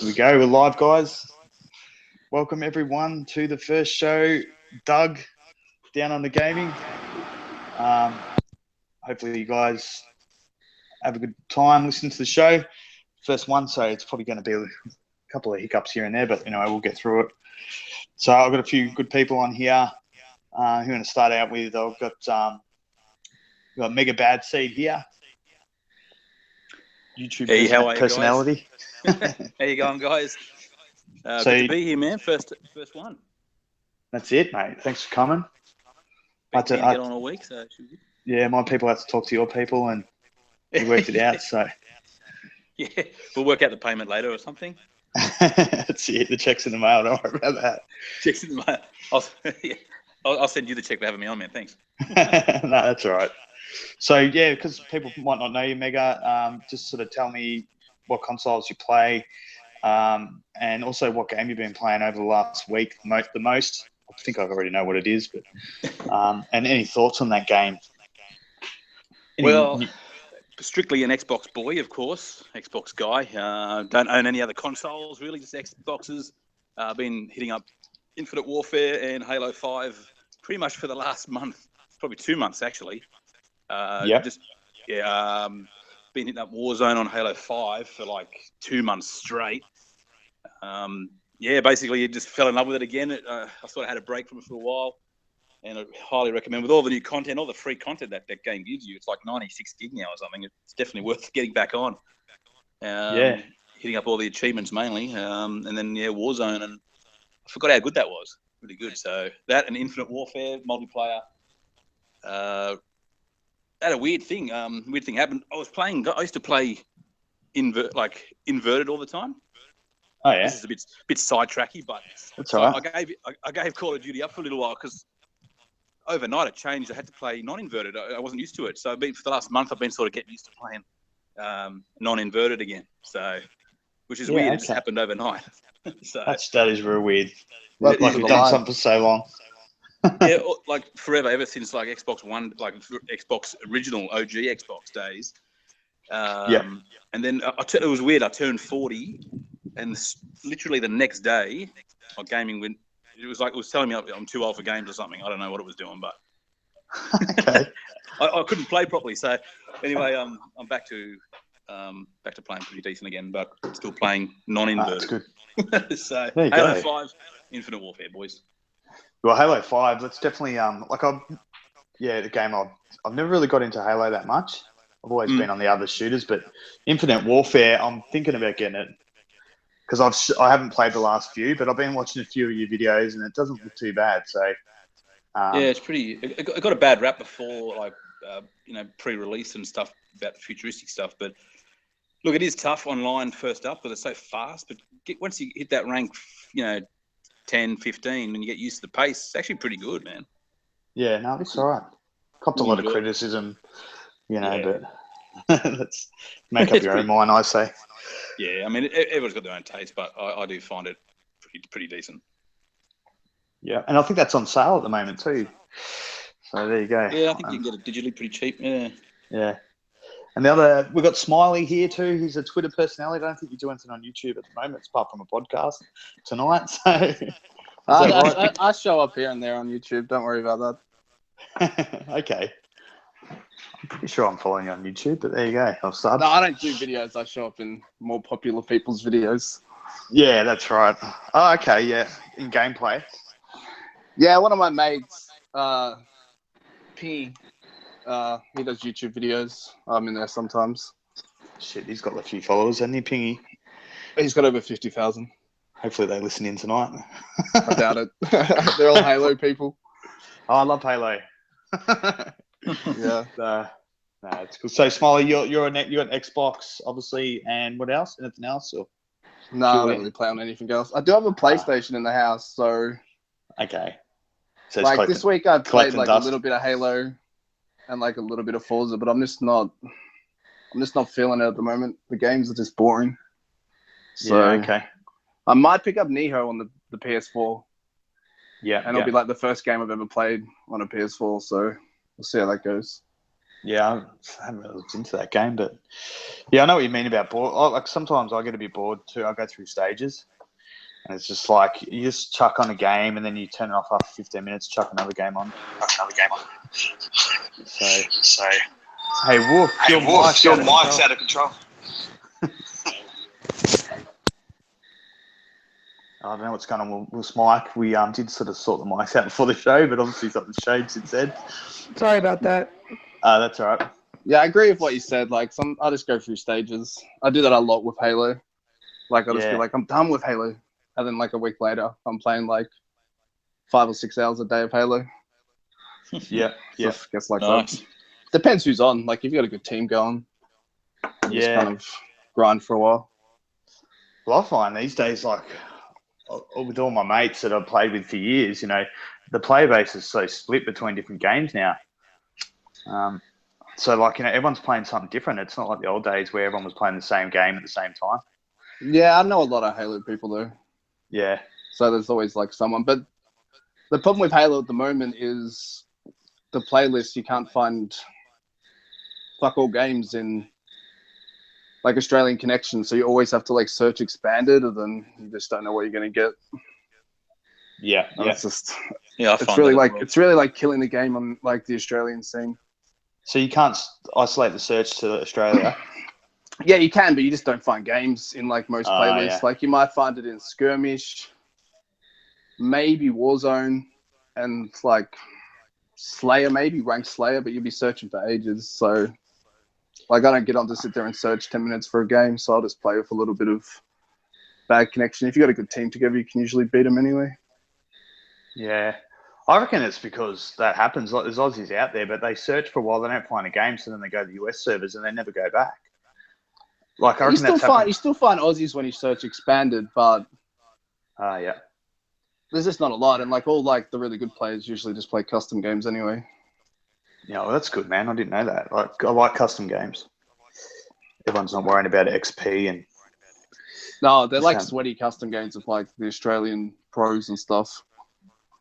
Here we go. We're live, guys. Welcome, everyone, to the first show. Doug, down on the gaming. Hopefully, you guys have a good time listening to the show. First one, so it's probably going to be a couple of hiccups here and there, but we'll get through it. So I've got a few good people on here. Who I'm going to start out with? I've got Mega Bad Seed here. YouTube personality. How you going, guys? Good to be here, man. First one. That's it, mate. Thanks for coming. Been keen to get on a week, so yeah, my people have to talk to your people, and we worked it out. So yeah, we'll work out the payment later or something. That's it. The check's in the mail. Don't worry about that. Check's in the mail. I'll send you the check for having me on, man. Thanks. No, that's all right. So yeah, because people might not know you, Mega. Just sort of tell me what consoles you play, and also what game you've been playing over the last week the most. I think I already know what it is, but and any thoughts on that game? Strictly an Xbox boy, of course. Xbox guy. Don't own any other consoles, really, just Xboxes. Been hitting up Infinite Warfare and Halo 5 pretty much for the last month, probably 2 months, actually. Been hitting up Warzone on Halo 5 for like 2 months straight. Basically, just fell in love with it again. I sort of had a break from it for a while, and I highly recommend, with all the new content, all the free content that game gives you. It's like 96 gig now or something. It's definitely worth getting back on. Hitting up all the achievements mainly, and then Warzone, and I forgot how good that was. Really good. So that and Infinite Warfare multiplayer. Had a weird thing. Weird thing happened. I used to play inverted all the time. Oh yeah. This is a bit sidetracky, but that's all right. I gave Call of Duty up for a little while because overnight it changed. I had to play non-inverted. I wasn't used to it, so for the last month I've been sort of getting used to playing non-inverted again. So, which is weird. Okay. It just happened overnight. So that is real weird. Like you've done something for so long. Yeah, like forever, ever since like Xbox One, like Xbox original OG Xbox days. And then it was weird. I turned 40, and literally the next day, my gaming went. It was telling me I'm too old for games or something. I don't know what it was doing, but okay. I couldn't play properly. So anyway, I'm back to playing pretty decent again, but still playing non-inverted. That's good. So Halo 5, Infinite Warfare, boys. Well, Halo 5, that's definitely the game I've never really got into Halo that much. I've always been on the other shooters, but Infinite Warfare, I'm thinking about getting it because I haven't played the last few, but I've been watching a few of your videos and it doesn't look too bad. So it's pretty. It got a bad rap before, like pre-release and stuff about futuristic stuff. But look, it is tough online first up because it's so fast. But once you hit that rank, 10, 15, and you get used to the pace, it's actually pretty good, man. Yeah, no, it's all right. Copped a lot of criticism, but let's make up your own mind, I say. Yeah, I mean, everyone's got their own taste, but I do find it pretty decent. Yeah, and I think that's on sale at the moment too. So there you go. Yeah, I think you can get it digitally pretty cheap, yeah. Yeah. And we've got Smiley here too. He's a Twitter personality. I don't think you do anything on YouTube at the moment, apart from a podcast tonight. So I show up here and there on YouTube. Don't worry about that. Okay. I'm pretty sure I'm following you on YouTube, but there you go. I'll start. No, I don't do videos. I show up in more popular people's videos. Yeah, that's right. Oh, okay, yeah. In gameplay. Yeah, one of my mates, P. He does YouTube videos. I'm in there sometimes. Shit, he's got a few followers, hasn't he, Pingy? He's got over 50,000. Hopefully they listen in tonight. I doubt it. They're all Halo people. Oh, I love Halo. Yeah. No, it's cool. So, Smiley, you're an Xbox, obviously, and what else? Anything else? Or? No, I don't really play on anything else. I do have a PlayStation in the house, so... Okay. So like this week I've played like a little bit of Halo and like a little bit of Forza, but I'm just not feeling it at the moment. The games are just boring. So okay. I might pick up Neo on the PS4. Yeah. And it'll be like the first game I've ever played on a PS4, so we'll see how that goes. Yeah, I haven't really looked into that game, but yeah, I know what you mean about bored. Like sometimes I get a bit bored too. I go through stages, and it's just like you just chuck on a game, and then you turn it off after 15 minutes, chuck another game on. So, hey Wolf, your mic's out of control. I don't know what's going on with Wolf's mic. We did sort of sort the mics out before the show, but obviously something's changed since then. Sorry about that. That's all right. Yeah, I agree with what you said. Like, I just go through stages. I do that a lot with Halo. Like, I'll just be like, I'm done with Halo. And then, like, a week later, I'm playing, like, 5 or 6 hours a day of Halo. Yeah. Gets like that. Depends who's on. Like, if you got a good team going, just kind of grind for a while. Well, I find these days, like, with all my mates that I've played with for years, you know, the player base is so split between different games now. So, like, you know, everyone's playing something different. It's not like the old days where everyone was playing the same game at the same time. Yeah, I know a lot of Halo people, though. Yeah. So there's always, like, someone. But the problem with Halo at the moment is the playlist. You can't find fuck all games in, like, Australian Connection. So you always have to, like, search expanded, and then you just don't know what you're going to get. Yeah. It's just... Yeah, it's really like killing the game on, like, the Australian scene. So you can't isolate the search to Australia? Yeah, you can, but you just don't find games in, like, most playlists. Yeah. Like, you might find it in Skirmish, maybe Warzone, and, like, Slayer, maybe ranked Slayer, but you'll be searching for ages. So, like, I don't get on to sit there and search 10 minutes for a game, so I'll just play with a little bit of bad connection. If you got a good team together, you can usually beat them anyway. Yeah. I reckon it's because that happens. Like, there's Aussies out there, but they search for a while, they don't find a game, so then they go to the US servers and they never go back. Like, I reckon you still find Aussies when you search expanded, but yeah, there's just not a lot. And, like, all, like, the really good players usually just play custom games anyway. Yeah, well, that's good, man. I didn't know that. Like, I like custom games. Everyone's not worrying about XP and... No, they're like sweaty custom games of, like, the Australian pros and stuff.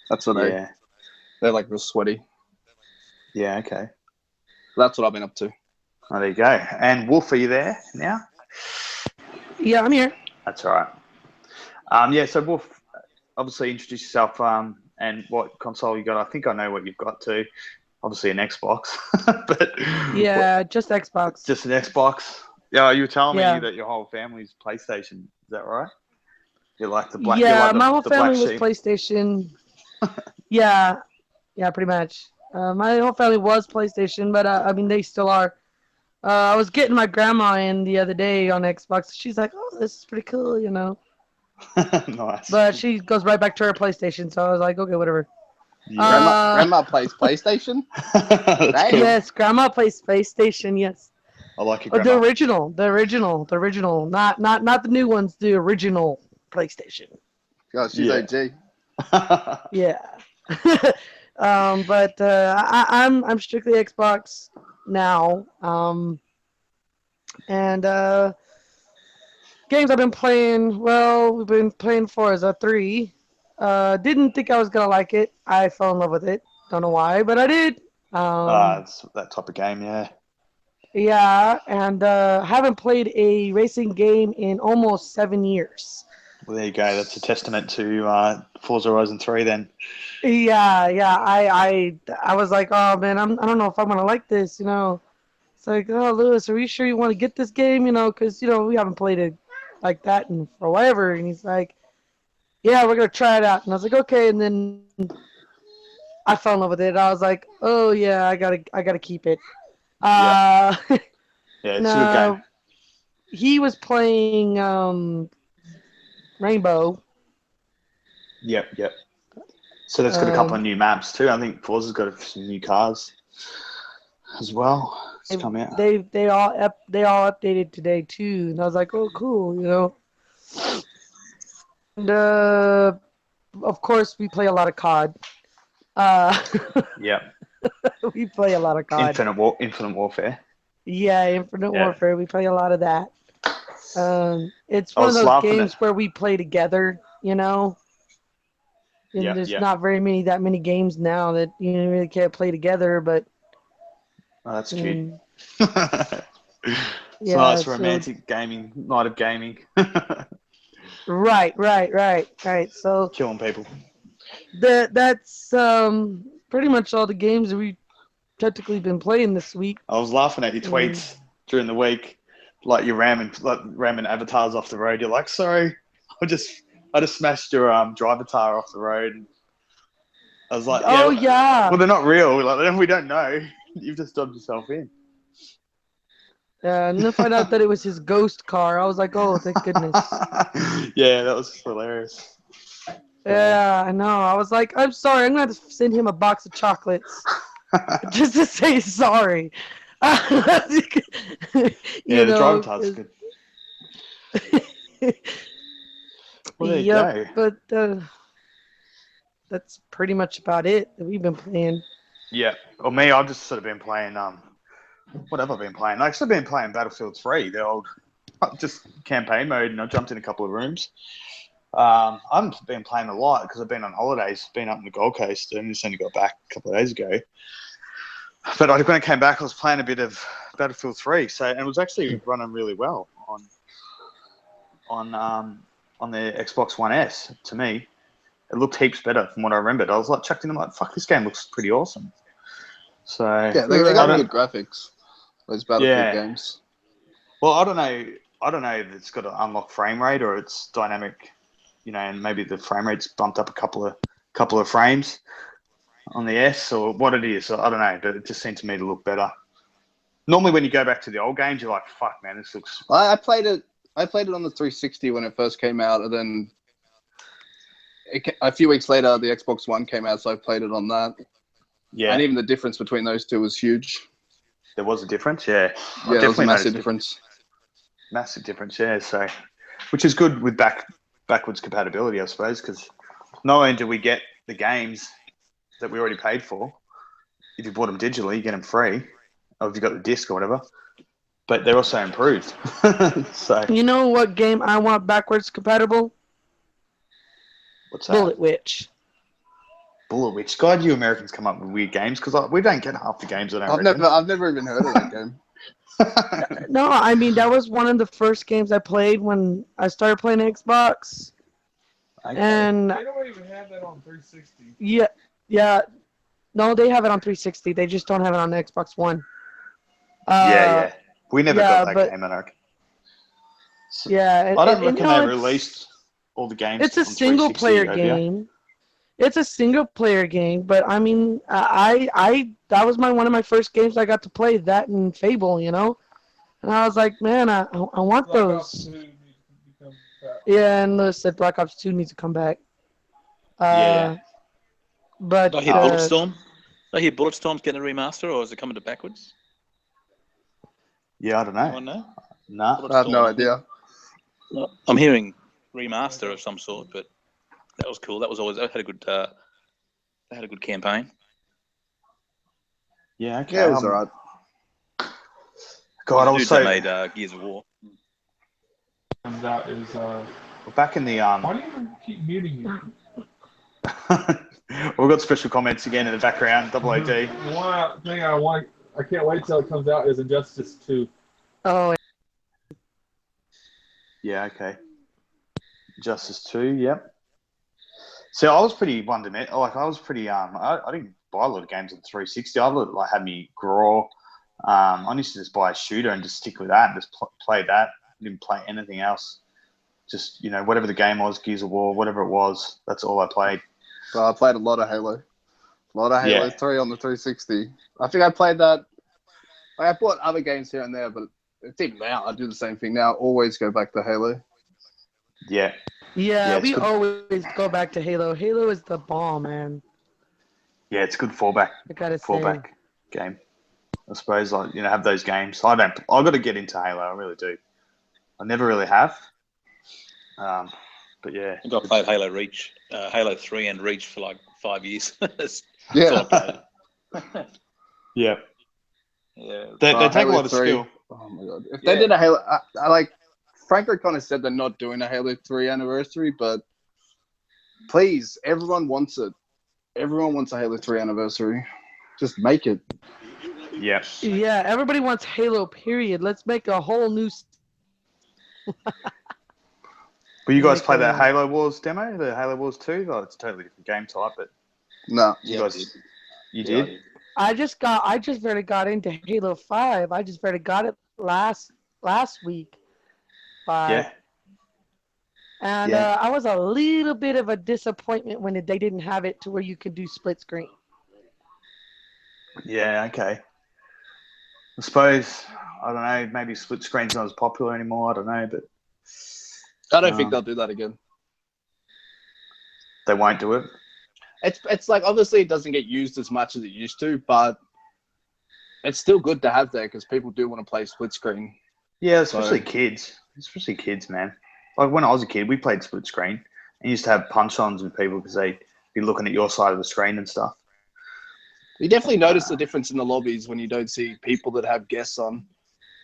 That's what they're like real sweaty. Yeah, okay. That's what I've been up to. Oh, there you go. And Wolf, are you there now? Yeah, I'm here. That's all right. Yeah, so Wolf, obviously introduce yourself and what console you got. I think I know what you've got too. Obviously an Xbox. But yeah, just Xbox. Just an Xbox. Yeah, you were telling me that your whole family's PlayStation. Is that right? You like the black? Yeah, my whole family was PlayStation. yeah, pretty much. My whole family was PlayStation, but I mean, they still are. I was getting my grandma in the other day on Xbox. She's like, "Oh, this is pretty cool," you know. Nice. But she goes right back to her PlayStation, so I was like, "Okay, whatever." Yeah. Grandma plays PlayStation. Yes, Grandma plays PlayStation. Yes. I like your grandma. The original, not the new ones. The original PlayStation. God, she's OG. Yeah. But I'm strictly Xbox now. And games I've been playing. Well, we've been playing Forza 3. Didn't think I was gonna like it. I fell in love with it. Don't know why, but I did. It's that type of game, yeah. Yeah, and haven't played a racing game in almost 7 years. Well, there you go. That's a testament to Forza Horizon 3 then. Yeah. I was like, oh man, I don't know if I'm gonna like this, you know. It's like, oh Lewis, are you sure you want to get this game, you know? Because you know we haven't played it like that in for whatever. And he's like, yeah, we're gonna try it out. And I was like, okay. And then I fell in love with it. I was like, oh yeah, I gotta keep it. Yeah, it's a good game. He was playing Rainbow. Yep. So that's got a couple of new maps too. I think Forza's got some new cars as well. It's come out. They all updated today too, and I was like, oh cool, you know. And of course we play a lot of COD. Yep. We play a lot of COD. Infinite Warfare. Yeah, Infinite Warfare. We play a lot of that. It's one of those games where we play together, you know. And there's not that many games now that you really can't play together, but Oh, that's cute. Mm, It's a yeah, nice so romantic gaming night of gaming. right. So Killing people. that's pretty much all the games that we technically been playing this week. I was laughing at your And tweets during the week, like you're ramming avatars off the road. You're like, sorry, I just smashed your drivatar off the road. And I was like, yeah, oh yeah, well they're not real. Like we don't know. You've just dubbed yourself in. and then find out that it was his ghost car. I was like, oh, thank goodness. Yeah, that was hilarious. Yeah, I know. I was like, I'm sorry. I'm gonna have to send him a box of chocolates just to say sorry. Yeah, You the know. drivatar's good. 'Cause- Well, there you Yep, go. but that's pretty much about it that we've been playing. Yeah. Well, me, I've just sort of been playing. What have I been playing? I've actually been playing Battlefield 3, the old just campaign mode, and I jumped in a couple of rooms. I haven't been playing a lot because I've been on holidays, been up in the Gold Coast, and just only got back a couple of days ago. But when I came back, I was playing a bit of Battlefield 3, and it was actually running really well on the Xbox One S. To me, it looked heaps better from what I remembered. I was like chucked in, I'm like, fuck, this game looks pretty awesome. So Yeah, they got good graphics. Those Battlefield games. Well, I don't know if it's got an unlocked frame rate or it's dynamic, and maybe the frame rate's bumped up a couple of frames on the S or what it is. I don't know, but it just seemed to me to look better. Normally, when you go back to the old games, you're like, "Fuck, man, this looks." I played it on the 360 when it first came out, and then a few weeks later, the Xbox One came out, so I played it on that. Yeah, and even the difference between those two was huge. There was a difference, yeah. Yeah, there was a massive difference. Massive difference, yeah. So, which is good with backwards compatibility, I suppose, because not only do we get the games that we already paid for, if you bought them digitally, you get them free, or if you got the disc or whatever, but they're also improved. So, You know what game I want backwards compatible? what's that? Bullet Witch. Bullet Witch. God, you Americans come up with weird games because we don't get half the games. I've never even heard of that game. No, I mean that was one of the first games I played when I started playing Xbox. Okay. And They don't even have that on 360. yeah. No, they have it on 360. They just don't have it on the Xbox One. Yeah. We never got that but- game, I reckon. Yeah, I don't reckon they it's- released all the games. It's a on 360 single player over here. game. It's a single player game, but I mean, I that was one of my first games I got to play, that and Fable, and I was like, man, I want Black Ops those. 2 needs to become fat. Yeah, and Lewis said Black Ops 2 needs to come back. Yeah. But I hear Bulletstorm. I hear Bulletstorm's getting a remaster, or is it coming to backwards? Yeah, I don't know. Anyone know? Nah. I have no idea. I'm hearing remaster of some sort, but that was cool. That had a good. They had a good campaign. Yeah, okay. Yeah, it was alright. God, The I was dude so that made Gears of War. Comes out is back in the why do you keep muting me? We've got special comments again in the background. Double OD. One thing I can't wait till it comes out is Injustice 2. oh, Yeah, okay. Justice 2, yep. So I was pretty one-dimensional. Like I was pretty I didn't buy a lot of games on 360. I had me Graw. I used to just buy a shooter and just stick with that and just play that. I didn't play anything else. Just whatever the game was, Gears of War, whatever it was, that's all I played. So I played a lot of Halo. A lot of Halo 3 on the 360. I think I played that. I bought other games here and there, but it's even now. I do the same thing now. Always go back to Halo. Yeah. yeah, it's we good. always go back to Halo. Halo is the bomb, man. Yeah, it's a good fallback game. I suppose have those games. I got to get into Halo. I really do. I never really have. But yeah, I think I played Halo Reach, Halo 3 and Reach for like 5 years. Yeah. yeah. Yeah. They take Halo a lot of 3. skill. Oh my god! If they did a Halo, I like. Franco kind of said they're not doing a Halo 3 anniversary, but please, everyone wants it. Everyone wants a Halo 3 anniversary. Just make it. Yeah. Yeah, everybody wants Halo. Period. Let's make a whole new. Will you guys Make play that a- Halo Wars demo, the Halo Wars 2? Oh, it's a totally different game type, but No. you Yeah, I guys, did. you Yeah, I did? I just barely got into Halo 5. I just barely got it last week. Five. Yeah. And Yeah. I was a little bit of a disappointment when they didn't have it to where you could do split screen. Yeah, okay. I suppose, I don't know, maybe split screen's not as popular anymore. I don't know, but I don't think they'll do that again. they won't do it. It's like, obviously it doesn't get used as much as it used to, but it's still good to have there because people do want to play split screen. Yeah, especially kids. Especially kids, man. Like when I was a kid, we played split screen and used to have punch-ons with people because they'd be looking at your side of the screen and stuff. You definitely notice the difference in the lobbies when you don't see people that have guests on.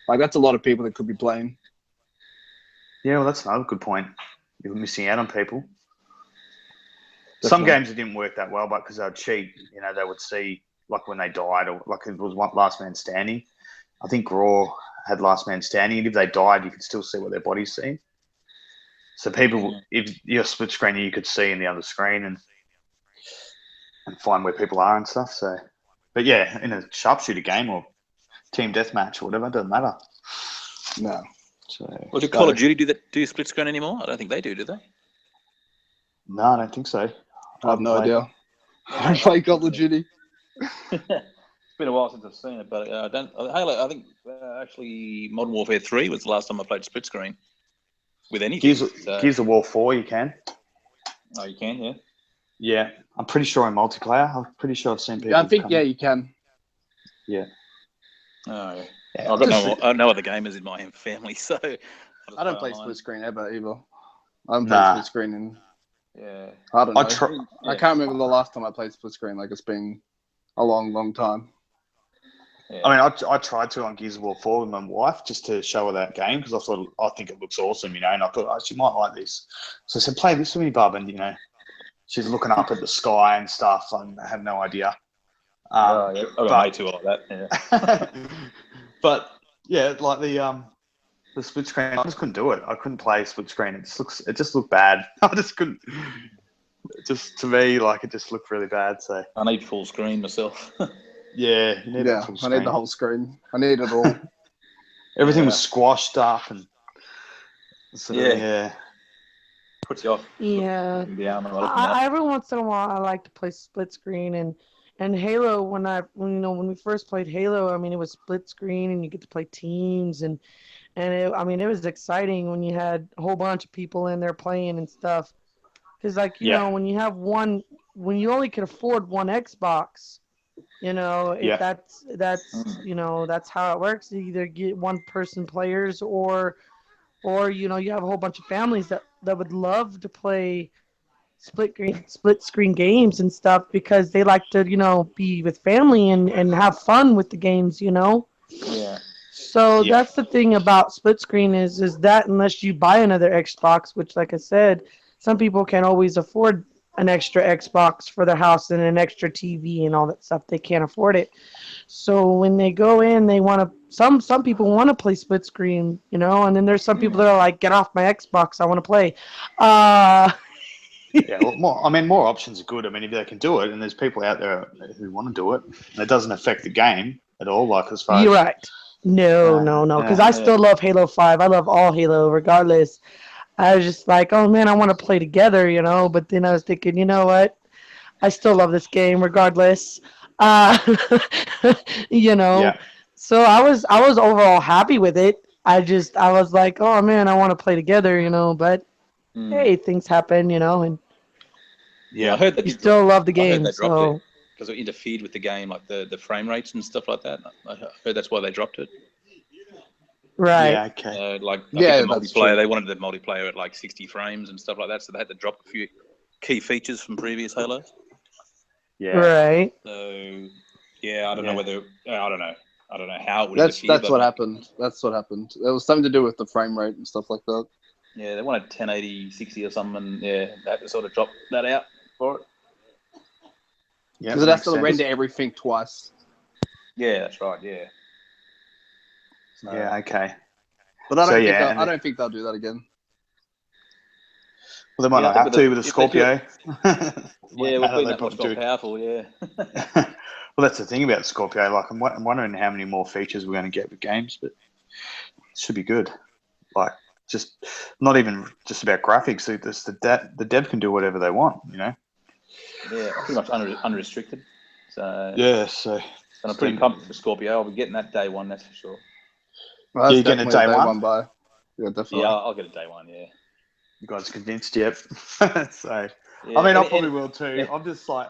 Like, that's a lot of people that could be playing. Yeah, well, that's another good point. You're missing out on people. Some Definitely. games it didn't work that well, but because they'd cheat, they would see like when they died, or like it was one last man standing. I think Raw had last man standing, and if they died, you could still see what their bodies see. So people, if you're split screen, you could see in the other screen and find where people are and stuff. So, but yeah, in a sharpshooter game or team deathmatch or whatever, it doesn't matter. No. So, Well, do Call of Duty do split screen anymore? I don't think they do they? No, I don't think so. I have no idea. I play Call of Duty. It's been a while since I've seen it, but I don't. Halo, I think actually Modern Warfare 3 was the last time I played split screen with anything. Gears of War 4, you can. Oh, you can, yeah. Yeah, I'm pretty sure in multiplayer. I'm pretty sure I've seen people. Yeah, I think, you can. Yeah. Oh, yeah. Yeah, I've got no other gamers in my family, so I don't play split screen ever either. I haven't played split screen in, I don't know. I can't remember the last time I played split screen. Like, it's been a long, long time. Yeah. I mean, I tried to on Gears of War 4 with my wife just to show her that game because I think it looks awesome, and I thought, oh, she might like this. So I said, play this with me, bub, and she's looking up at the sky and stuff. I have no idea. I've got way too like that. Yeah. But yeah, like the split screen, I just couldn't do it. I couldn't play split screen. It just looked bad. I just couldn't. Just to me, like it just looked really bad. So I need full screen myself. Yeah, you need full screen. I need the whole screen. I need it all. Everything was squashed up and puts you off. Yeah. Every once in a while, I like to play split screen and Halo. When we first played Halo, I mean, it was split screen and you get to play teams and it was exciting when you had a whole bunch of people in there playing and stuff. Because when you have when you only can afford one Xbox, that's that's how it works. You either get one person players or you have a whole bunch of families that would love to play split screen games and stuff because they like to be with family and have fun with the games. Yeah. So that's the thing about split screen is that unless you buy another Xbox, which like I said, some people can't always afford an extra Xbox for their house and an extra TV and all that stuff. They can't afford it. So when they go in, they want to. Some people want to play split screen, and then there's some people that are like, "Get off my Xbox! I want to play." Yeah, well, more options are good. I mean, if they can do it, and there's people out there who want to do it, and it doesn't affect the game at all. Like as far You're as right. No, because I still love Halo 5. I love all Halo, regardless. I was just like, oh man, I want to play together, But then I was thinking, you know what? I still love this game, regardless. Yeah. So I was overall happy with it. I was like, oh man, I want to play together, But hey, things happen, and I heard that you still love the game. So because it interfered with the game, like the frame rates and stuff like that. I heard that's why they dropped it. Right. Yeah. Okay. The multiplayer. They wanted the multiplayer at like 60 frames and stuff like that, so they had to drop a few key features from previous Halos. Yeah. Right. So I don't know whether I don't know how it would interfere. That's what happened. It was something to do with the frame rate and stuff like that. Yeah, they wanted 1080, 60 or something, and they had to sort of drop that out for it. Yeah, because it has to render everything twice. Yeah, that's right. Yeah. So, Yeah, okay. But I So, don't think yeah, I don't think they'll do that again. Well, they might Yeah, I not think have to with a if they do Scorpio. yeah, we've been that much more powerful. Yeah. Well, that's the thing about Scorpio. Like, I'm wondering how many more features we're going to get with games, but it should be good. Like, just not even just about graphics. It's the dev can do whatever they want, you know. Yeah, pretty much unrestricted. So Yeah. So, and I'm pretty pumped for Scorpio. I'll be getting that day one, that's for sure. Well, that's you're getting a definitely day a day one? one buy. Yeah, definitely. Yeah, I'll get a day one. Yeah. You guys convinced? Yep. So, Yeah, I mean, I probably will too. yeah. I'm just like,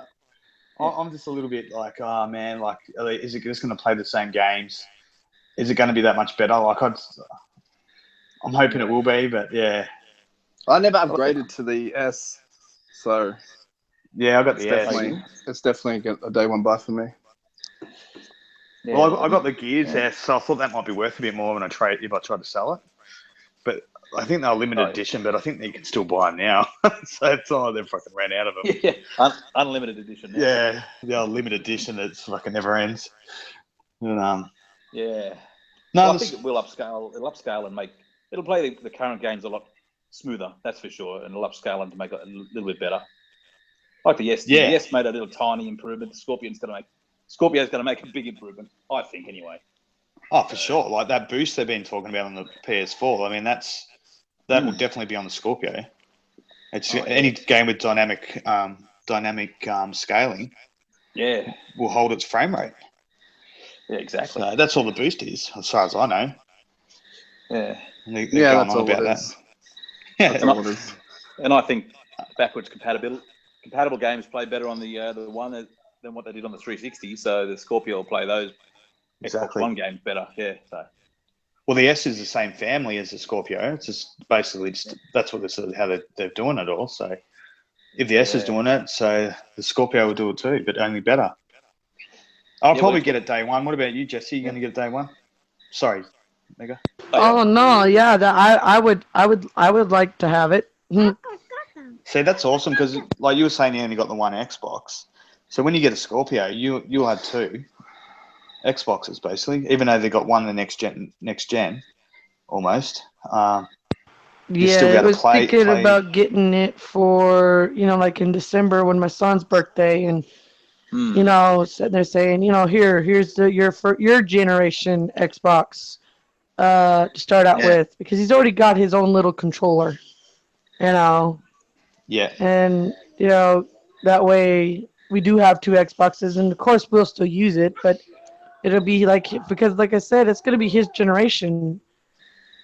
Yeah. I'm just a little bit like, oh man, like, is it just going to play the same games? Is it going to be that much better? Like, I'm hoping it will be, but yeah. I never upgraded to the S, so Yeah, I got it's the S. definitely a day one buy for me. Yeah, Well, I got the Gears S, so I thought that might be worth a bit more if I tried to sell it. But I think they're limited edition, but I think that you can still buy them now. So it's not like they've fucking ran out of them. Yeah, unlimited edition. Yeah, the limited edition that's fucking never ends. And, yeah. no, Well, I think it will upscale. It'll upscale and it'll play the current games a lot smoother, that's for sure, and it'll upscale them to make it a little bit better. Like the S. Yeah. The S made a little tiny improvement. Scorpio's going to make a big improvement, I think, anyway. Oh, for sure. Like that boost they've been talking about on the PS4. I mean, that will definitely be on the Scorpio. It's any game with dynamic scaling. Yeah, will hold its frame rate. Yeah, exactly. So that's all the boost is, as far as I know. Yeah. They're going on about that. Yeah, that's all it is. And I think backwards compatible games play better on the one than what they did on the 360. So the Scorpio will play those exactly Xbox One games better. Yeah. So. Well, the S is the same family as the Scorpio. It's just basically that's what how they're doing it all. So if the S is doing it, so the Scorpio will do it too, but only better. I'll probably get it day one. What about you, Jessi? You going to get it day one? Sorry, Mega. Oh no, yeah, I would like to have it. See, that's awesome because, like you were saying, you only got the one Xbox. So when you get a Scorpio, you'll have two Xboxes basically, even though they got one the next gen, almost. Yeah, I was thinking about getting it for like in December when my son's birthday, and sitting there saying, here's your generation Xbox to start out with, because he's already got his own little controller, Yeah. And that way we do have two Xboxes, and of course we'll still use it, but it'll be because like I said, it's gonna be his generation.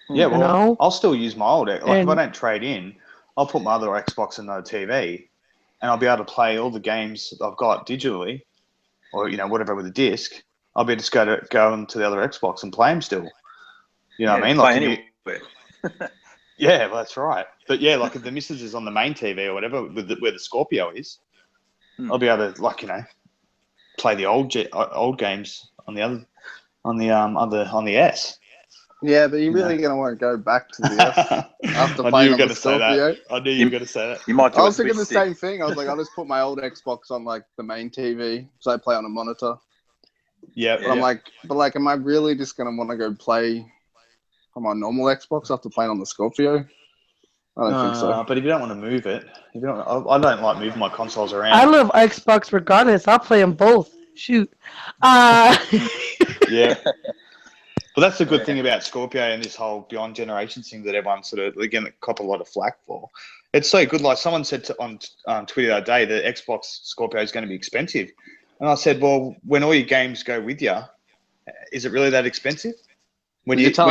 Yeah, well, I'll still use my old. If I don't trade in, I'll put my other Xbox in the TV, and I'll be able to play all the games that I've got digitally, or whatever with a disc. I'll be able to go into the other Xbox and play them still. You know what I mean? Play anywhere. Yeah, well, that's right. But yeah, like if the missus is on the main TV or whatever, where the Scorpio is, I'll be able to play the old games on the S. Yeah, but you're really going to want to go back to the S after playing on the Scorpio. I knew you were going to say that. You might. I was thinking the same thing. I was like, I'll just put my old Xbox on the main TV, so I play on a monitor. Yeah. But I'm like, am I really just going to want to go play on my normal Xbox after playing on the Scorpio? I don't think so. But if you don't want to move it, I don't like moving my consoles around. I love Xbox regardless. I'll play them both. Shoot. Yeah. Well, that's the good thing about Scorpio and this whole Beyond Generations thing that everyone sort of, again, cop a lot of flack for. It's so good. Like someone said on Twitter the other day, the Xbox Scorpio is going to be expensive. And I said, well, when all your games go with you, is it really that expensive? Did you tell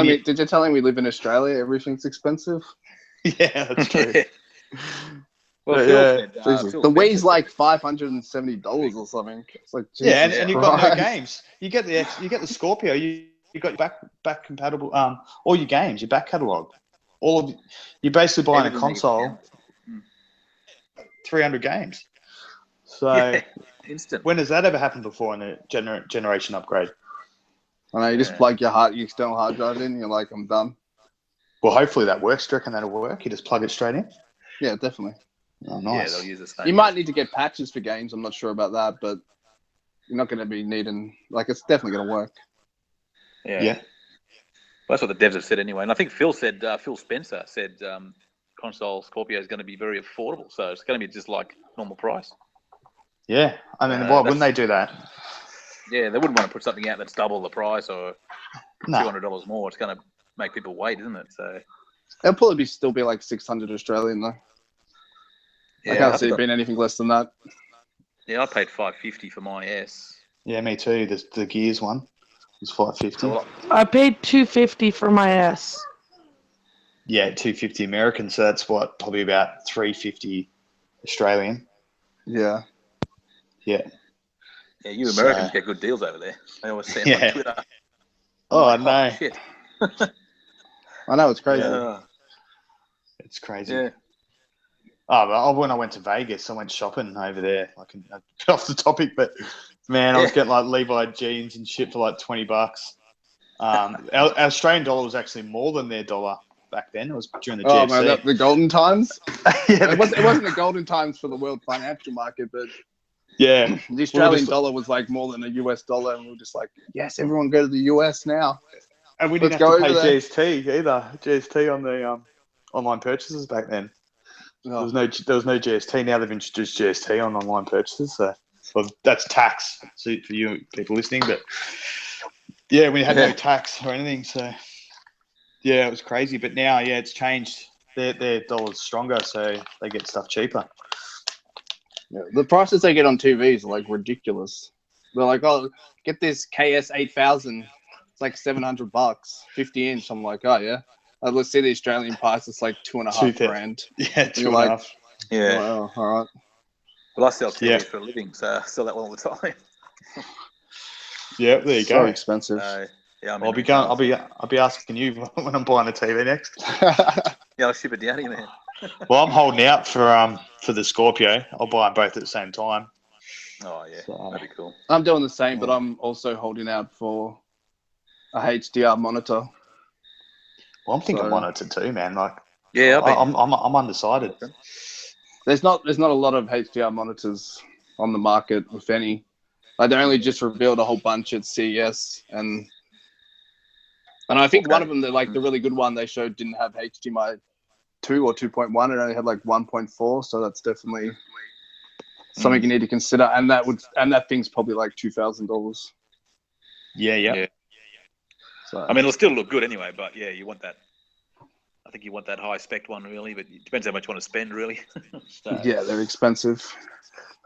him we live in Australia? Everything's expensive? Yeah, that's true. Well, the Wii's like $570 or something. It's like, Jesus and you've got no games. You get the Scorpio. You got back compatible. All your games, your back catalog. You're basically buying a console. 300 games. So instant. When has that ever happened before in a generation upgrade? I know, you just plug your external hard drive in, and you're like, I'm done. Well, hopefully that works. Do you reckon that'll work? You just plug it straight in? Yeah, definitely. Oh, nice. Yeah, they'll use the same. You might need to get patches for games. I'm not sure about that, but you're not going to be needing, like, it's definitely going to work. Yeah. Well, that's what the devs have said anyway. And I think Phil Spencer said console Scorpio is going to be very affordable. So it's going to be just like normal price. Yeah. I mean, why wouldn't they do that? Yeah, they wouldn't want to put something out that's double the price or No. $200 more. It's going to make people wait, isn't it? So It'll probably still be like 600 Australian though. I can't see it being anything less than that. Yeah, I paid $550 for my S. Yeah, me too. The Gears one was $550. So I paid $250 for my S. Yeah, $250 American. So that's what, probably about $350 Australian. Yeah. Yeah. Yeah, you Americans get good deals over there. I always see them on Twitter. Oh, no. Shit. I know, it's crazy. Yeah. It's crazy. Yeah. Oh, when I went to Vegas, I went shopping over there. I can get off the topic, but man, I was getting like Levi jeans and shit for like $20. Our Australian dollar was actually more than their dollar back then. It was during the GFC. Oh man, the golden times. Yeah, it wasn't the golden times for the world financial market, but yeah, the Australian dollar was like more than a US dollar, and we were just like, yes, everyone go to the US now. and we didn't have to pay GST either. GST on the online purchases back then. Oh. There was no GST. Now they've introduced GST on online purchases. So, well, that's tax for you people listening. But yeah, we had no tax or anything. So yeah, it was crazy. But now, yeah, it's changed. Their dollar's stronger, so they get stuff cheaper. Yeah, the prices they get on TVs are like ridiculous. They're like, oh, get this KS 8000. It's like $700, 50-inch. I'm like, oh yeah. Let's see the Australian price. It's like $2.5 grand. Yeah, $2.5. Yeah. Oh, all right. Well, I sell TVs for a living, so I sell that one all the time. Yeah, there you go. So expensive. Yeah, I'll be asking you when I'm buying a TV next. Yeah, I'll ship it down here, man. Well, I'm holding out for the Scorpio. I'll buy them both at the same time. Oh yeah, that'd be cool. I'm doing the same, but I'm also holding out for a HDR monitor. Well, I'm thinking monitor too, man. Like, yeah, I'm undecided. There's not a lot of HDR monitors on the market, if any. Like, they only just revealed a whole bunch at CES, and I think one of them, the really good one they showed, didn't have HDMI 2 or 2.1. It only had like 1.4, so that's definitely something you need to consider. And that thing's probably like $2,000. Yeah. So, I mean, it'll still look good anyway, but yeah, you want that. I think you want that high spec one, really, but it depends how much you want to spend, really. So, yeah, they're expensive.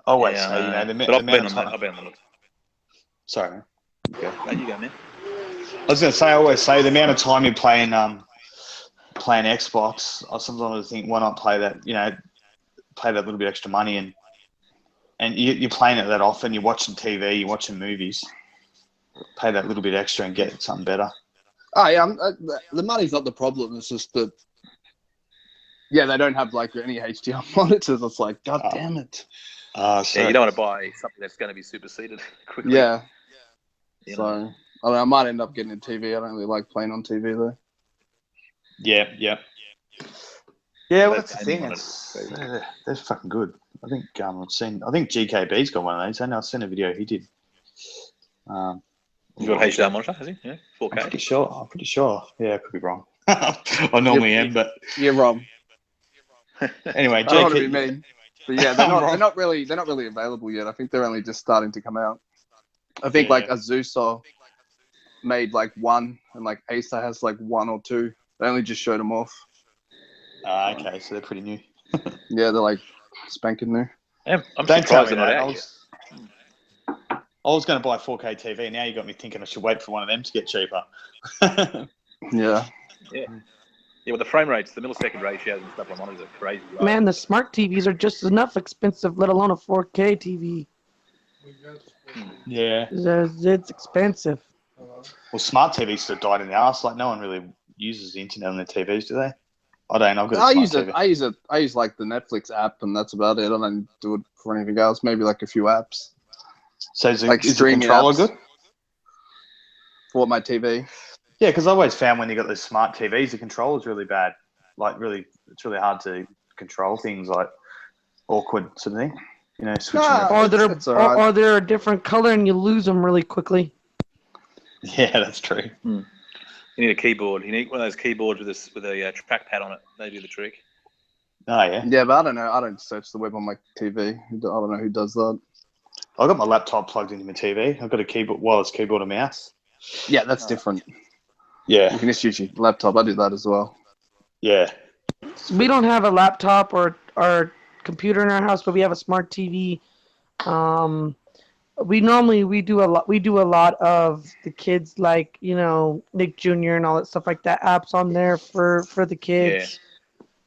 Always, yeah, so, you know, but I've been on the look. Sorry. Okay. No, you go, man. I was going to say, I always say the amount of time you're playing Xbox, I sometimes think, why not play that? You know, play that little bit extra money, and you're playing it that often. You're watching TV, you're watching movies. Pay that little bit extra and get something better. Oh yeah, the money's not the problem. It's just that, yeah, they don't have like any HDR monitors. It's like, god damn it. Yeah, you don't want to buy something that's going to be superseded quickly. Yeah. So I might end up getting a TV. I don't really like playing on TV though. Yeah. Yeah, well, that's the thing. They're fucking good. I think I think GKB's got one of those. I know I've seen a video he did. You got a HDR monitor, has he? Yeah, 4K. I'm pretty sure. Yeah, I could be wrong. I normally am, but you're wrong. Anyway, I don't want to be mean, but yeah, they're not really available yet. I think they're only just starting to come out. I think like Azusa made like one, and like Acer has like one or two. They only just showed them off. Okay, so they're pretty new. Yeah, they're like spanking new. Yeah, I'm surprised they're not out yet. I was going to buy a 4K TV. Now you got me thinking I should wait for one of them to get cheaper. Yeah. Yeah, well, the frame rates, the millisecond ratios and stuff on monitors are crazy. Right? Man, the smart TVs are just enough expensive, let alone a 4K TV. Yeah. It's expensive. Well, smart TVs sort of died in the arse. Like, no one really uses the internet on their TVs, do they? I don't. I've got a smart TV. I use like the Netflix app, and that's about it. I don't do it for anything else. Maybe like a few apps. So is the controller good? For my TV? Yeah, because I always found when you got those smart TVs, the controller's really bad. Like, it's really hard to control things, like awkward sort of thing. switching. Nah. Or they're It's all right. or they're a different color and you lose them really quickly. Yeah, that's true. You need a keyboard. You need one of those keyboards with a trackpad on it. They do the trick. Oh yeah. Yeah, but I don't know. I don't search the web on my TV. I don't know who does that. I got my laptop plugged into my TV. I've got a keyboard, wireless keyboard and mouse. Yeah, that's different. You Yeah, can just use your laptop. I do that as well. yeah, We don't have a laptop or computer in our house, but we have a smart TV. We do a lot of the kids, like Nick Jr. and all that stuff like that, apps on there for the kids.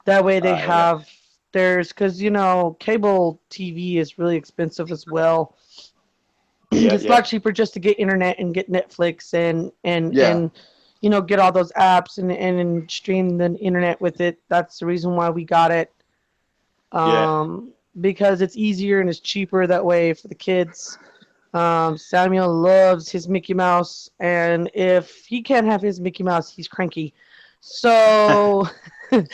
That way they have theirs, because cable TV is really expensive as well. It's a lot cheaper just to get internet and get Netflix and get all those apps and stream the internet with it. That's the reason why we got it. Because it's easier and it's cheaper that way for the kids. Samuel loves his Mickey Mouse, and if he can't have his Mickey Mouse, he's cranky. So there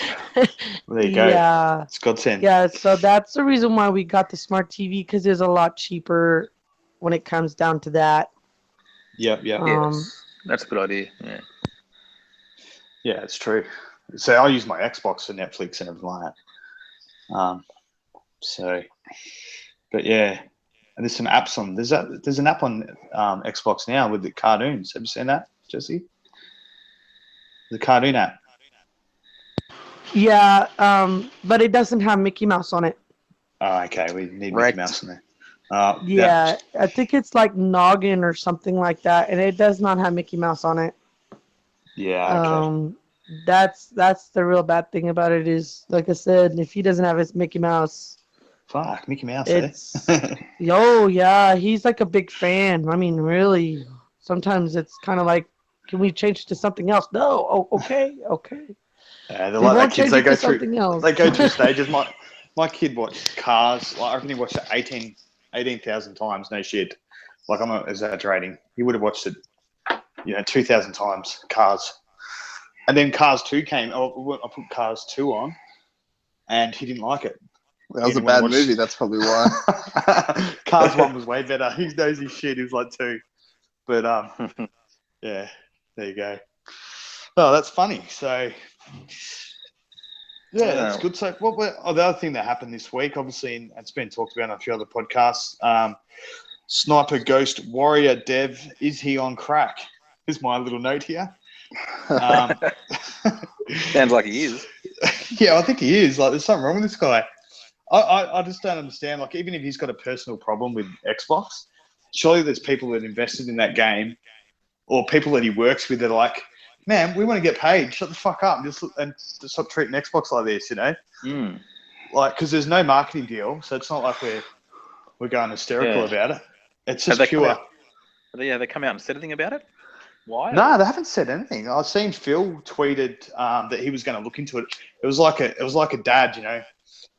you go. Yeah, It's godsend. yeah. So that's the reason why we got the smart TV, because it's a lot cheaper when it comes down to that. Yep. That's a good idea. Yeah, it's true. So I use my Xbox for Netflix and everything like that. But yeah, and there's some apps on. There's an app on Xbox now with the cartoons. Have you seen that, Jessi? The cartoon app. Yeah, but it doesn't have Mickey Mouse on it. Oh, okay. We need Right. Mickey Mouse in there. Yeah, I think it's like Noggin or something like that, and it does not have Mickey Mouse on it. Yeah. Okay. That's the real bad thing about it is, like I said, if he doesn't have his Mickey Mouse, Fuck, Mickey Mouse. it's Eh? yeah, he's like a big fan. I mean, really, sometimes it's kind of like, can we change to something else? No. Oh, okay. Yeah, they're We like won't that kids. change They it go to through. something else. They go through stages. My kid watched Cars. Like, I reckon he watched it 18,000 times. No shit. Like, I'm not exaggerating. He would have watched it, 2,000 times. Cars. And then Cars 2 came. I put Cars 2 on, and he didn't like it. That was a bad movie. That's probably why. Cars 1 was way better. He knows his shit. He was like 2. But yeah, there you go. Oh, that's funny. So yeah, that's good. So the other thing that happened this week, obviously, and it's been talked about on a few other podcasts. Sniper Ghost Warrior Dev, is he on crack? Here's my little note here. Sounds like he is. Yeah, I think he is. Like, there's something wrong with this guy. I just don't understand. Like, even if he's got a personal problem with Xbox, surely there's people that invested in that game, or people that he works with that are like, man, we want to get paid. Shut the fuck up and just stop treating Xbox like this, Like, because there's no marketing deal, so it's not like we're going hysterical about it. It's just pure. Have they come out and said anything about it? Why? No, they haven't said anything. I've seen Phil tweeted that he was going to look into it. It was like a dad,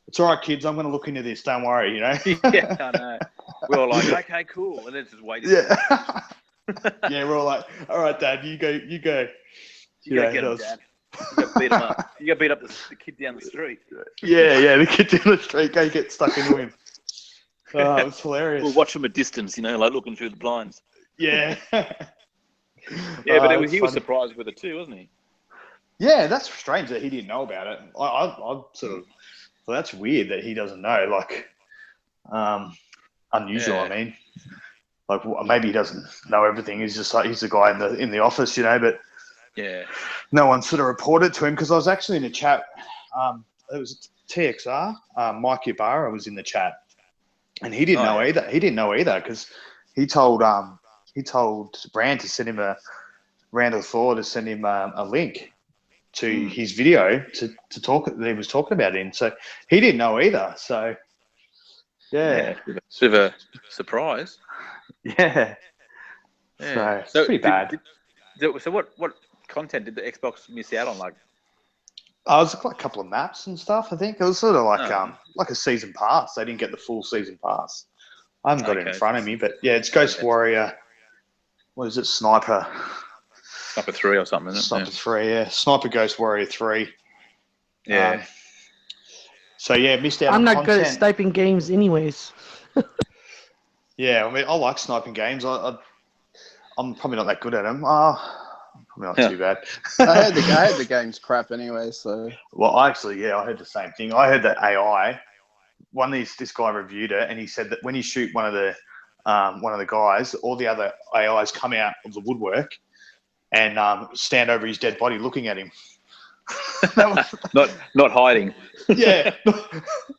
It's all right, kids. I'm going to look into this. Don't worry, Yeah, I know. We're all like, okay, cool, and then just waiting. Yeah. Yeah, we're all like, all right, Dad, you go. You gotta get him, Dad. You gotta beat him up. You gotta beat up the kid down the street. Yeah, the kid down the street. Go get stuck into him. Oh, it was hilarious. We'll watch from a distance, like looking through the blinds. Yeah. Yeah, but he was surprised with it too, wasn't he? Yeah, that's strange that he didn't know about it. I sort of, well, that's weird that he doesn't know. Like, unusual. Yeah. I mean, like maybe he doesn't know everything. He's just like he's the guy in the office, But yeah, no one sort of reported to him because I was actually in a chat. It was TXR. Mike Ibarra was in the chat, and he didn't know either. He didn't know either because he told Brand to send him Randall Thor to send him a link to his video to talk that he was talking about it. So he didn't know either. So yeah. Bit of a surprise. Yeah. So it's pretty bad. So what content did the Xbox miss out on? Like, it was like a couple of maps and stuff. I think it was sort of like a season pass. They didn't get the full season pass. I haven't got it in front of me, but yeah, it's Ghost Warrior. What is it? Sniper 3 or something. Isn't it? Sniper 3, yeah. Sniper Ghost Warrior 3. Yeah. So yeah, missed out. I'm on not content. good at sniping games, anyways. Yeah, I mean, I like sniping games. I'm probably not that good at them. Probably not too bad. I heard the game's crap anyway. So Well, I heard the same thing. I heard that AI. This guy reviewed it, and he said that when you shoot one of the guys, all the other AIs come out of the woodwork and stand over his dead body, looking at him. That was, not hiding. yeah,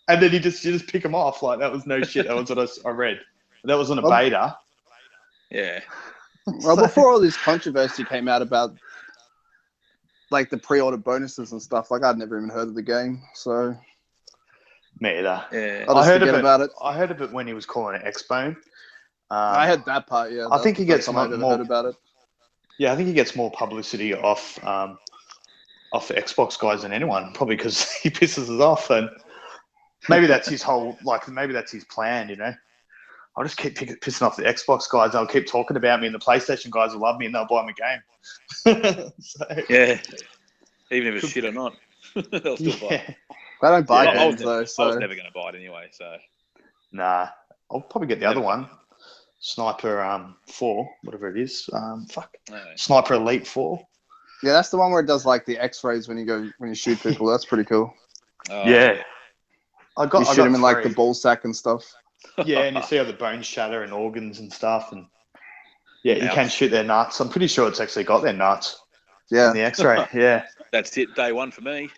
and then you just pick them off. Like, that was no shit. That was what I read. That was on a beta. Yeah. Well, before all this controversy came out about like the pre-order bonuses and stuff, like I'd never even heard of the game, so Me either. Yeah. I'll just forget about it. I heard of it when he was calling it X-Bone. I heard that part. Yeah, I think he gets I heard about it. Yeah, I think he gets more publicity off the Xbox guys than anyone, probably because he pisses us off, and maybe that's his maybe that's his plan, you know. I'll just keep pissing off the Xbox guys. They'll keep talking about me, and the PlayStation guys will love me, and they'll buy me a game. So, yeah, even if it's shit or not, they'll still buy it. I don't buy I was games though, so I was never going to buy it anyway. So nah, I'll probably get the other one, Sniper 4, whatever it is. Sniper Elite 4. yeah, that's the one where it does like the X-rays when you shoot people. That's pretty cool. Yeah, I shoot them in like the ball sack and stuff. Yeah, and you see how the bones shatter and organs and stuff, and you can shoot their nuts. I'm pretty sure it's actually got their nuts. Yeah, in the X-ray. Yeah, that's it. Day one for me.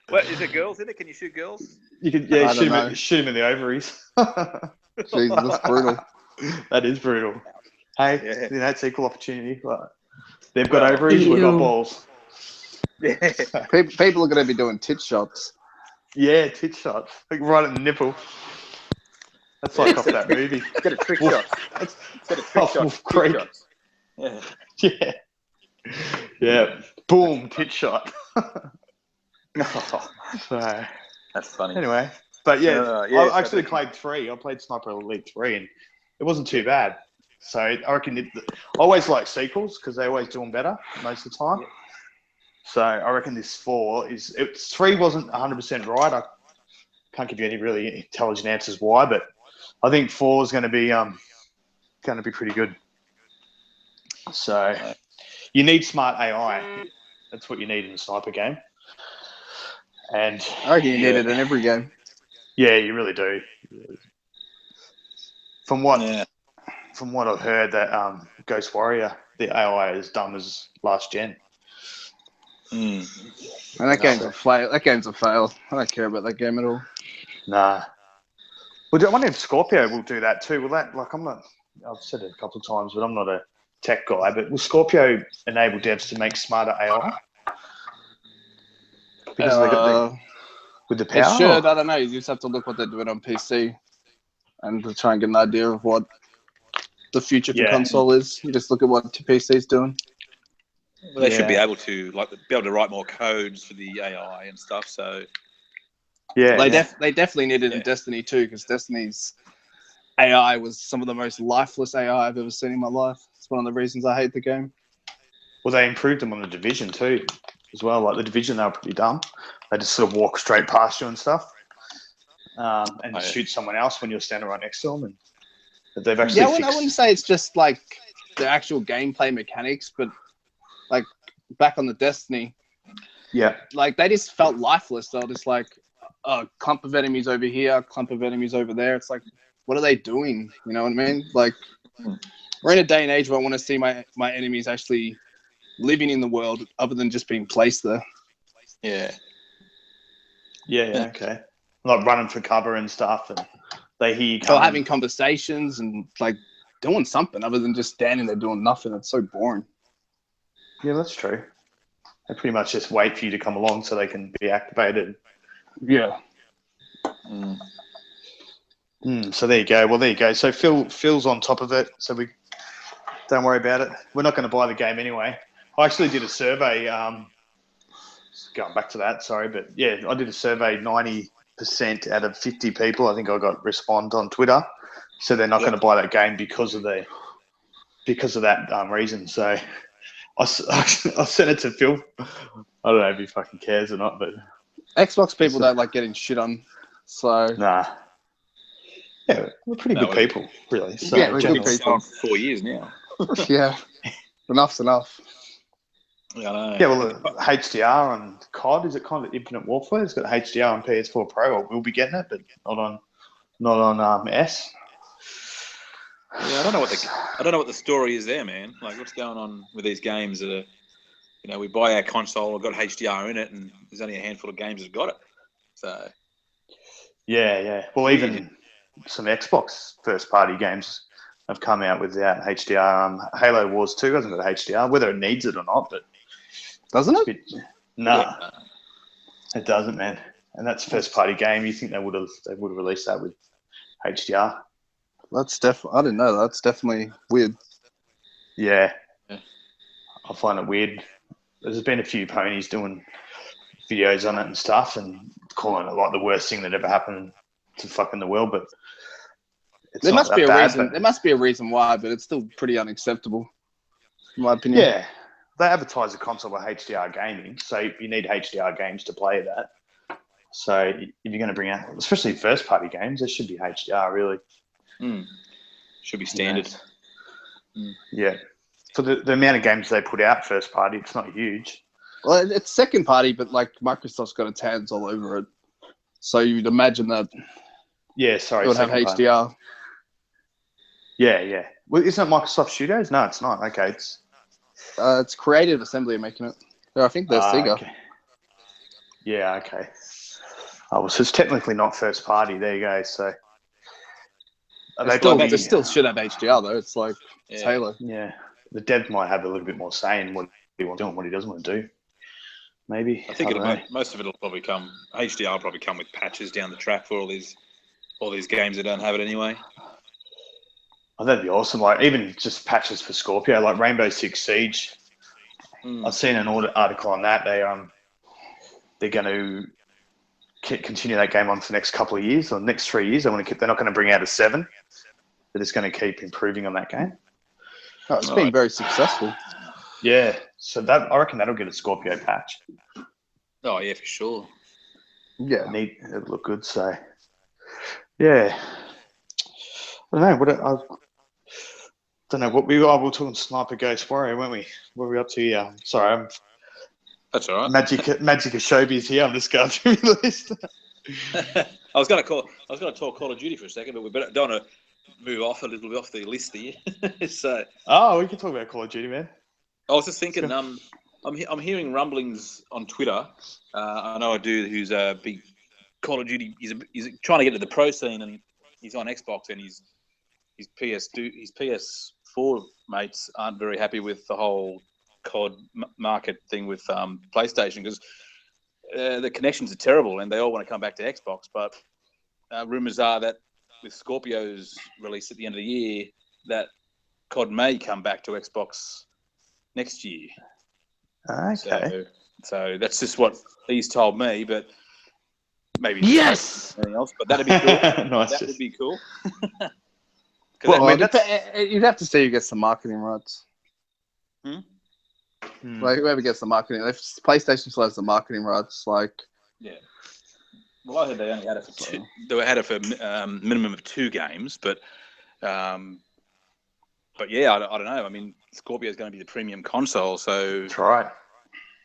What is it? Girls in it? Can you shoot girls? You can, shoot him in the ovaries. Jesus, that's brutal. That is brutal. Hey, it's equal opportunity. But they've got ovaries, we've got balls. Yeah. People are going to be doing tit shots. Yeah, tit shots. Like right at the nipple. That's like off that movie. Get a trick shot. Get a trick shot. Creek. Yeah. Yeah. Yeah. Boom, tit shot. So that's funny. Anyway, but yeah, I actually played 3. I played Sniper Elite 3, and it wasn't too bad. So I reckon I always like sequels because they always do them better most of the time. Yeah. So I reckon this 4 3 wasn't 100% right. I can't give you any really intelligent answers why, but I think 4 is going to be pretty good. So you need smart AI. That's what you need in a sniper game. And I reckon you need it in every game. Yeah, you really do. From what I've heard, that Ghost Warrior, the AI is dumb as last gen. And that game's a fail. That game's a fail. I don't care about that game at all. Nah. Well, I wonder if Scorpio will do that too. Will that, I've said it a couple of times, but I'm not a tech guy, but will Scorpio enable devs to make smarter AI? Because they got with the power? It should. I don't know. You just have to look what they're doing on PC and to try and get an idea of what the future for console is. You just look at what PC's doing. Well, they should be able to write more codes for the AI and stuff. So they definitely need it in Destiny too, because Destiny's AI was some of the most lifeless AI I've ever seen in my life. It's one of the reasons I hate the game. Well, they improved them on the Division too, as well. Like the Division, they were pretty dumb. They just sort of walk straight past you and stuff, and shoot someone else when you're standing right next to them. And they've actually I wouldn't say it's just like the actual gameplay mechanics, but like back on the Destiny, like they just felt lifeless. They were just like a clump of enemies over here, a clump of enemies over there. It's like, what are they doing? You know what I mean? Like, we're in a day and age where I want to see my enemies actually living in the world other than just being placed there. Yeah, okay. Like running for cover and stuff, and they hear you coming. Or having conversations and like doing something other than just standing there doing nothing. It's so boring. Yeah, that's true. They pretty much just wait for you to come along so they can be activated. Yeah. So there you go. Well, there you go. So Phil's on top of it, so we don't worry about it. We're not going to buy the game anyway. I actually did a survey. Going back to that, sorry, but yeah, I did a survey. 90% out of 50 people, I think I got respond on Twitter, so they're not going to buy that game because of that reason. So I sent it to Phil. I don't know if he fucking cares or not, but Xbox people don't like getting shit on. So nah. Yeah, we're pretty No, good people, really. So, Yeah, we're good generally. people. 4 years now. Yeah, enough's enough. Yeah, I know. Yeah, well, HDR on COD, is it kind of Infinite Warfare? It's got HDR on PS4 Pro, or we'll be getting it, but not on S. Yeah, I don't know what the story is there, man. Like, what's going on with these games that are, we buy our console, we've got HDR in it, and there's only a handful of games that got it. So Yeah. Well, even some Xbox first-party games have come out without HDR. Halo Wars 2 hasn't got HDR, whether it needs it or not, but Doesn't it? No, it doesn't, man. And that's a first-party game. You think they would have released that with HDR? That's definitely. I didn't know that. That's definitely weird. Yeah. I find it weird. There's been a few ponies doing videos on it and stuff, and calling it like the worst thing that ever happened to fucking the world. But There must be a reason. There must be a reason why, but it's still pretty unacceptable, in my opinion. Yeah, they advertise the console with HDR gaming, so you need HDR games to play that. So if you're going to bring out, especially first-party games, there should be HDR really. Should be standard. Yeah. For the amount of games they put out first party, it's not huge. Well, it's second party, but like Microsoft's got its hands all over it, so you'd imagine that. Yeah, sorry. It would have HDR. Yeah. Well, isn't it Microsoft Studios? No, it's not. Okay, It's Creative Assembly are making it. I think they're Sega. Okay. Yeah. Okay. Oh, well, so it's technically not first party. There you go. So they still should have HDR though. It's like it's Halo. Yeah. The dev might have a little bit more say in what he wants to do and what he doesn't want to do. Maybe. I think most of it will probably come. HDR will probably come with patches down the track for all these games that don't have it anyway. Oh, that'd be awesome. Like even just patches for Scorpio, like Rainbow Six Siege. I've seen an article on that. They're going to continue that game on for the next couple of years or next 3 years. They're not going to bring out a 7. They're just going to keep improving on that game. Oh, it's been very successful. Yeah, so I reckon that'll get a Scorpio patch. Oh yeah, for sure. Yeah, It'll look good. So, yeah, I don't know. What we were talking Sniper Ghost Warrior, weren't we? What were we up to here? Sorry, that's all right. Magic Ashobi's here. I'm just going through the list. I was going to talk Call of Duty for a second, but we don't want to move off a little bit off the list here. So. Oh, we can talk about Call of Duty, man. I was just thinking. I'm hearing rumblings on Twitter. I know a dude who's a big Call of Duty. He's trying to get to the pro scene, and he's on Xbox, and his PS4 mates aren't very happy with the whole COD market thing with PlayStation because the connections are terrible, and they all want to come back to Xbox. But rumors are that with Scorpio's release at the end of the year, that COD may come back to Xbox next year. Okay. So that's just what he's told me, but maybe anything else. But that'd be cool. Nice. That would be cool. Well, you'd have to see who gets the marketing rights. Like whoever gets the marketing, if PlayStation still has the marketing rights, yeah. Well, I heard they only had it for two. They had it for minimum of 2 games, but yeah, I don't know. I mean, Scorpio is going to be the premium console, so That's right.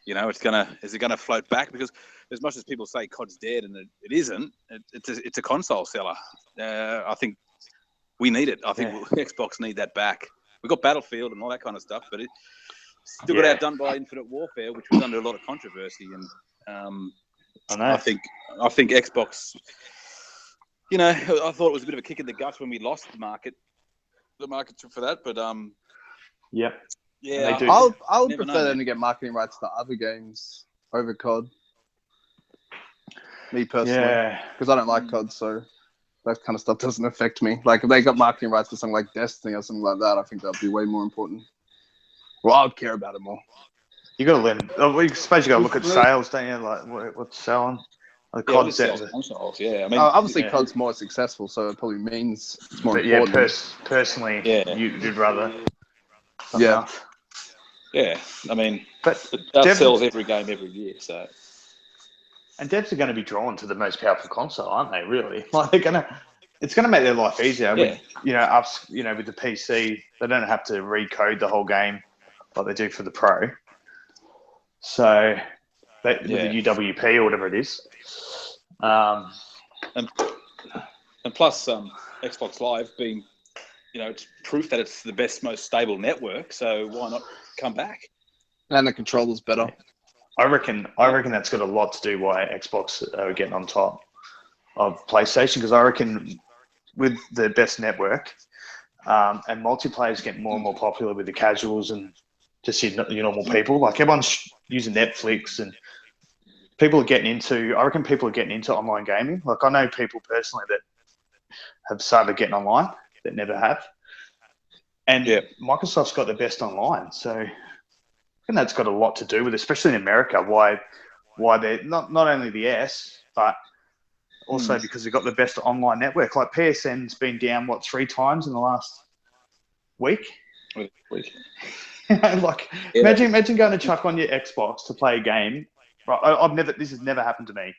Is it gonna float back? Because as much as people say COD's dead, and it isn't, it's a console seller. I think we need it. I think Xbox need that back. We've got Battlefield and all that kind of stuff, but it still got outdone by Infinite Warfare, which was under a lot of controversy. And I think Xbox. I thought it was a bit of a kick in the guts when we lost the market for that, but Yep. Yeah, I would prefer them to get marketing rights to other games over COD. Me personally, because I don't like COD, so that kind of stuff doesn't affect me. Like if they got marketing rights to something like Destiny or something like that, I think that'd be way more important. Well, I'd care about it more. You got to learn. I suppose you got to look at sales, don't you? Like what's selling. Like COD consoles. Yeah, I mean, obviously COD's more successful, so it probably means it's more important. Yeah, personally, you'd rather. Yeah. Yeah, I mean, but that sells every game every year, so. And devs are going to be drawn to the most powerful console, aren't they? Really, like they're it's going to make their life easier. Yeah. With the PC, they don't have to recode the whole game like they do for the Pro. So, with the UWP or whatever it is. And plus, Xbox Live being, it's proof that it's the best, most stable network. So why not come back? And the controller's better. I reckon that's got a lot to do why Xbox are getting on top of PlayStation, because I reckon with the best network and multiplayer is getting more and more popular with the casuals and just your normal people. Like everyone's using Netflix and people are getting into. I reckon people are getting into online gaming. Like I know people personally that have started getting online that never have, and Microsoft's got the best online. So I think that's got a lot to do with, especially in America, why they're not only the S, but also because they've got the best online network. Like PSN's been down 3 times in the last week. Imagine going to chuck on your Xbox to play a game. Right, this has never happened to me,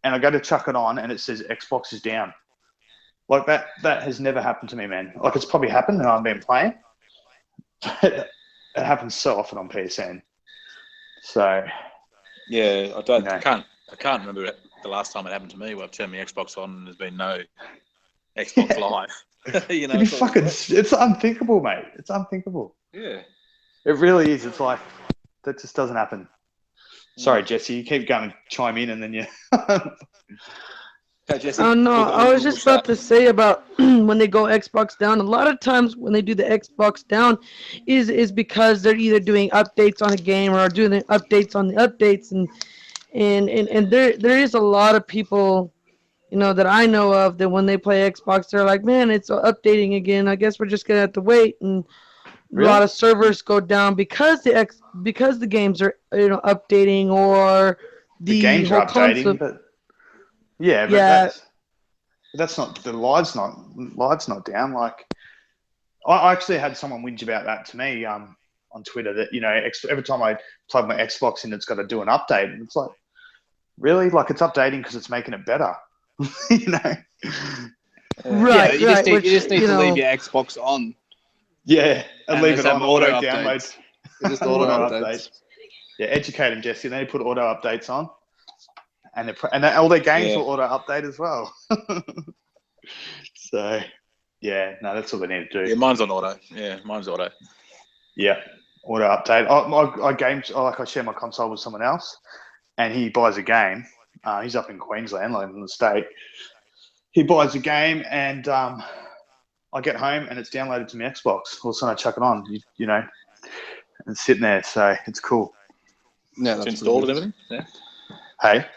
and I go to chuck it on and it says Xbox is down. Like that has never happened to me, man. Like it's probably happened and I've been playing. It happens so often on PSN. So yeah, I can't remember the last time it happened to me where I've turned my Xbox on and there's been no Xbox Live. It's unthinkable, mate. It's unthinkable. Yeah. It really is. It's like that just doesn't happen. Sorry, Jessi, you keep going to chime in and then you Hey, Jessi. Oh no, I was just about to say about when they go Xbox down. A lot of times when they do the Xbox down, is because they're either doing updates on a game or doing the updates on the updates, and there is a lot of people, that I know of that when they play Xbox, they're like, man, it's updating again. I guess we're just gonna have to wait, and Really? a lot of servers go down because the games are updating or the games whole are updating, concept. but that's not the live's not down. Like I actually had someone whinge about that to me on Twitter that every time I plug my Xbox in, it's got to do an update, and it's like, really? Like it's updating because it's making it better, Right. You just need to leave your Xbox on. Yeah, and leave it on auto downloads. Just auto updates. Yeah, educate them, Jessi. And then you put auto updates on, and all their games will auto update as well. So, yeah, no, that's what they need to do. Yeah, mine's on auto. Yeah, mine's auto. Yeah, auto update. I share my console with someone else, and he buys a game. He's up in Queensland, like in the state. He buys a game, and I get home and it's downloaded to my Xbox. All of a sudden I chuck it on, and it's sitting there. So it's cool. Yeah, it's installed and everything. Yeah. Hey,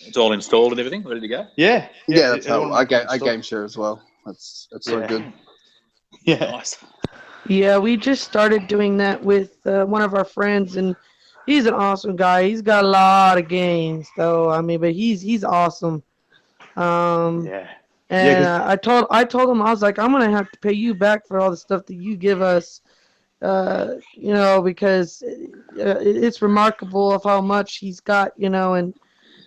it's all installed and everything, ready to go. Yeah. That's how I game share as well. That's so good. Yeah. Nice. Yeah, we just started doing that with one of our friends, and he's an awesome guy. He's got a lot of games, though. I mean, but he's awesome. Yeah. And I told him, I was like, I'm gonna have to pay you back for all the stuff that you give us, because it's remarkable of how much he's got, and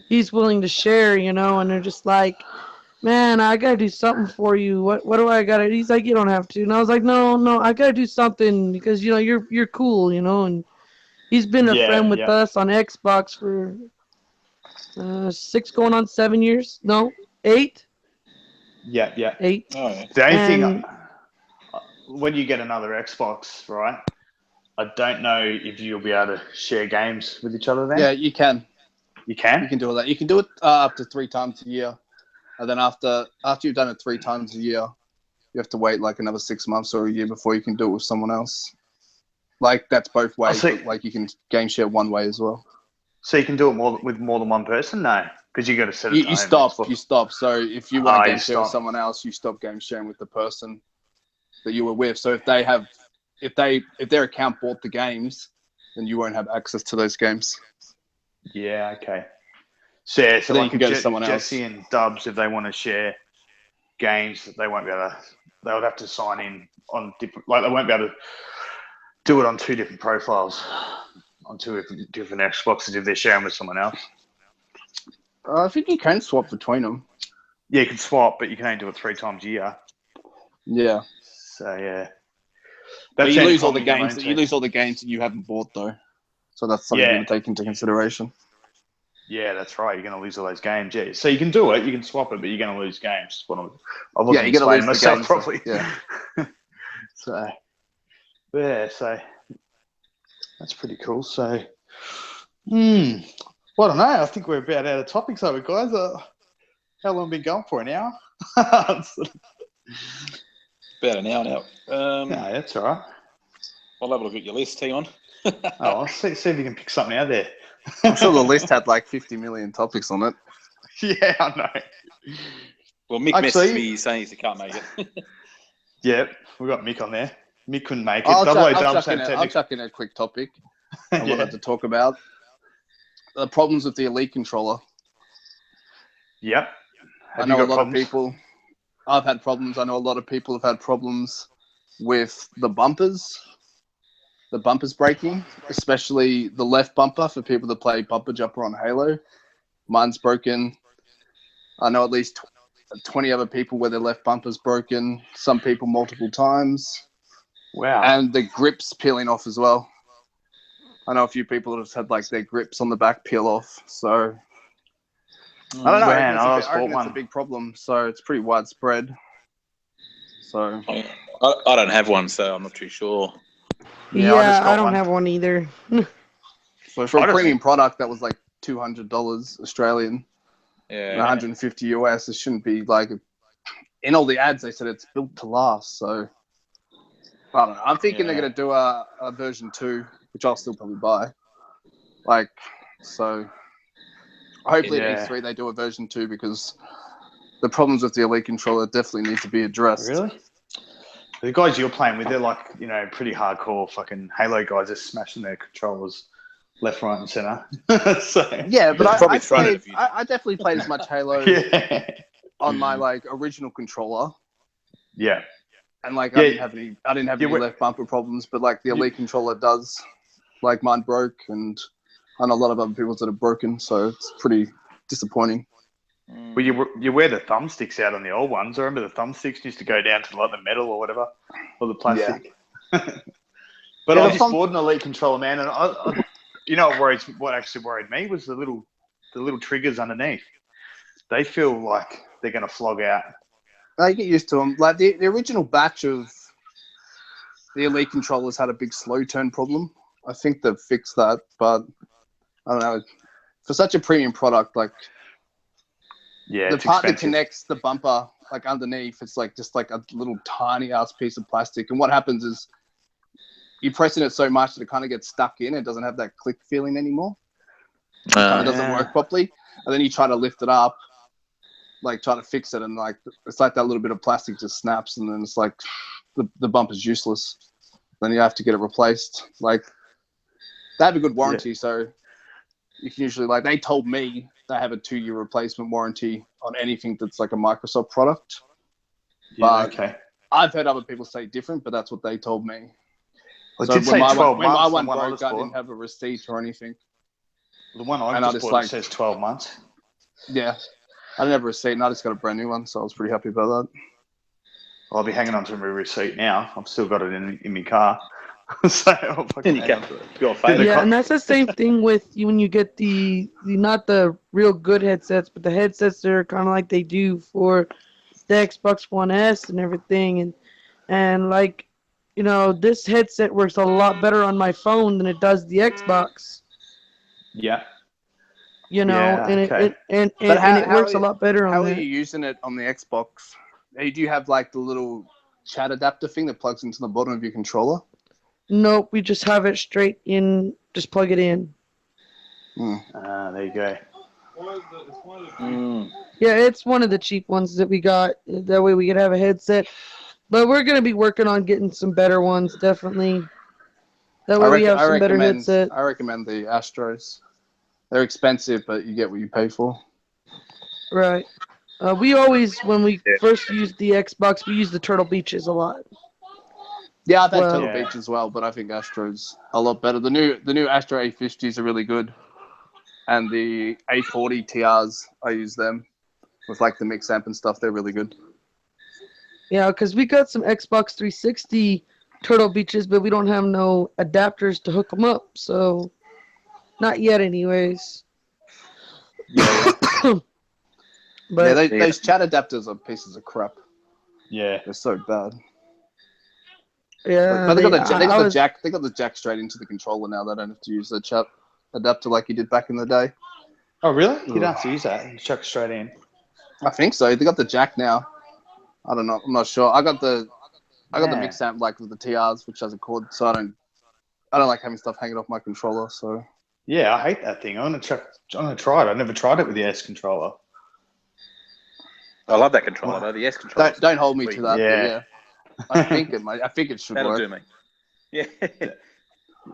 he's willing to share, and they're just like, man, I gotta do something for you. What do I gotta? He's like, you don't have to, and I was like, no, I gotta do something because you're cool, and he's been a friend with us on Xbox for 6 going on 7 years, no, 8. Yeah. 8. Oh, yeah. The only thing, when you get another Xbox, right, I don't know if you'll be able to share games with each other then. Yeah, you can. You can? You can do all that. You can do it up to 3 times a year. And then after you've done it 3 times a year, you have to wait like another 6 months or a year before you can do it with someone else. Like, that's both ways. But, like, you can game share one way as well. So you can do it with more than one person? No. Because you got to set it. You stop. So if you want to game share with someone else, you stop game sharing with the person that you were with. So if their account bought the games, then you won't have access to those games. Yeah. Okay. So then like you can go to someone else. Jessi and Dubs, if they want to share games, they won't be able to. They would have to sign in on different. Like they won't be able to do it on 2 different profiles on 2 different Xboxes if they're sharing with someone else. I think you can swap between them. Yeah, you can swap, but you can only do it 3 times a year. Yeah. So yeah, But you the lose all the problem you're games. gonna You learn lose all the games that you haven't bought though. So that's something Yeah. you're going to take into consideration. Yeah, that's right. You're going to lose all those games. Yeah. So you can do it. You can swap it, but you're going to lose games. I wasn't Yeah, you're going to explaining lose the myself games. properly. Yeah. So, yeah. So that's pretty cool. So, well, I don't know. I think we're about out of topics, are we, guys? How long have we been going for? An hour? About an hour now. No, that's all right. I'll have a look at your list. Hang on. I'll see if you can pick something out there. I'm sure the list had like 50 million topics on it. Yeah, I know. Well, Mick messaged me saying he can't make it. Yep, we got Mick on there. Mick couldn't make it. I'll chuck in a quick topic I wanted to talk about. The problems with the Elite controller. Yep. I know a lot of people. I've had problems. I know a lot of people have had problems with the bumpers breaking, especially the left bumper for people that play bumper jumper on Halo. Mine's broken. I know at least 20 other people where their left bumper's broken. Some people multiple times. Wow. And the grips peeling off as well. I know a few people that have had like their grips on the back peel off. So I don't know. I reckon it's a big problem. So it's pretty widespread. So I don't have one, so I'm not too sure. Yeah, I don't have one either. So for a premium product that was like $200 Australian, yeah, 150 US, it shouldn't be like. In all the ads, they said it's built to last. So I don't know. I'm thinking they're gonna do a version 2, which I'll still probably buy. Like, so hopefully at E3 they do a version 2 because the problems with the Elite controller definitely need to be addressed. Really? The guys you're playing with, they're like, pretty hardcore fucking Halo guys. They're smashing their controllers left, right, and center. So yeah, but I definitely played as much Halo on my like original controller. Yeah. And like I didn't have any left bumper problems, but like the Elite controller does. Like mine broke, and I know a lot of other people's that have broken, so it's pretty disappointing. Well, you wear the thumbsticks out on the old ones. I remember the thumbsticks used to go down to like the metal or whatever, or the plastic. Yeah. But I just bought an Elite controller, man, and I what actually worried me was the little triggers underneath. They feel like they're going to flog out. I get used to them. Like the original batch of the Elite controllers had a big slow turn problem. I think they've fixed that, but I don't know. For such a premium product, like the part that connects the bumper, like underneath, it's like just like a little tiny ass piece of plastic. And what happens is you're pressing it so much that it kind of gets stuck in. It doesn't have that click feeling anymore. It kind of doesn't work properly. And then you try to lift it up, like try to fix it, and like it's like that little bit of plastic just snaps, and then it's like the bumper's useless. Then you have to get it replaced. Like they have a good warranty, so you can usually like they told me they have a 2-year replacement warranty on anything that's like a Microsoft product. Yeah, okay. I've heard other people say different, but that's what they told me. Well, so it did say 12 months. When my one broke, I didn't have a receipt or anything. The one I just bought says 12 months. Yeah. I didn't have a receipt, and I just got a brand new one, so I was pretty happy about that. I'll be hanging on to my receipt now. I've still got it in my car. So I'll fucking hang on to it. Yeah, and that's the same thing with you when you get the not the real good headsets, but the headsets that are kind of like they do for the Xbox One S and everything. And like, this headset works a lot better on my phone than it does the Xbox. Yeah. And it works a lot better on How are you using it on the Xbox? Do you have like the little chat adapter thing that plugs into the bottom of your controller? Nope, we just have it straight in. Just plug it in. There you go. Yeah, it's one of the cheap ones that we got. That way we could have a headset. But we're going to be working on getting some better ones, definitely. That way we have some better headsets. I recommend the Astros. They're expensive, but you get what you pay for. Right. We always, when we first used the Xbox, we used the Turtle Beaches a lot. Yeah, I've had Turtle Beach as well, but I think Astro's a lot better. The new Astro A50s are really good, and the A40 TRs, I use them. with like the mix amp and stuff. They're really good. Yeah, because we got some Xbox 360 Turtle Beaches, but we don't have no adapters to hook them up. So, not yet, anyways. Yeah. But Yeah, those chat adapters are pieces of crap. Yeah. They're so bad. yeah, But they got the I was- jack. They got the jack straight into the controller now. They don't have to use the chat adapter like you did back in the day. Oh, really? You don't have to use that. You chuck it straight in. I think so. They got the jack now. I don't know. I'm not sure. I got the mix amp like with the TRs, which has a cord, so I don't like having stuff hanging off my controller. So Yeah, I hate that thing. I'm gonna try it. I've never tried it with the S controller. I love that controller, though. The S controller. don't hold me to that. Yeah. But yeah. I think it should That'll work. do me. Yeah. And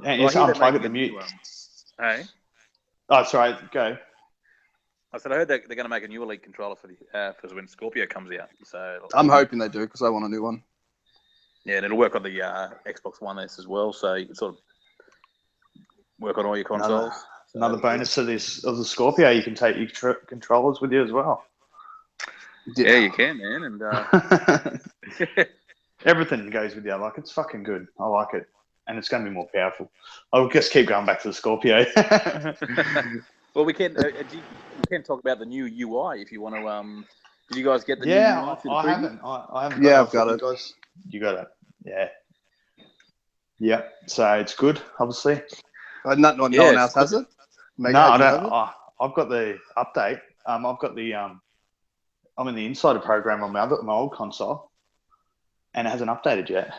Well, just I hear they're unplug it, making the a mute. new, Hey, Oh, sorry. Go. I said I heard they're going to make a new Elite controller for when Scorpio comes out. So I'm hoping they do because I want a new one. Yeah, and it'll work on the Xbox One S as well, so you can sort of work on all your consoles. Another bonus of the Scorpio, you can take your controllers with you as well. Yeah, you can, man. And Everything goes with you. Like, it's fucking good. I like it. And it's going to be more powerful. I'll just keep going back to the Scorpio. well, we can talk about the new UI if you want to. Did you guys get the new yeah, UI through the I preview? haven't. I haven't. Yeah, I've got it. You got it. Yeah. Yeah. So it's good, obviously. No one else has it. No, I don't. I've got the update. I've got the I'm in the insider program on my old console, and it hasn't updated yet.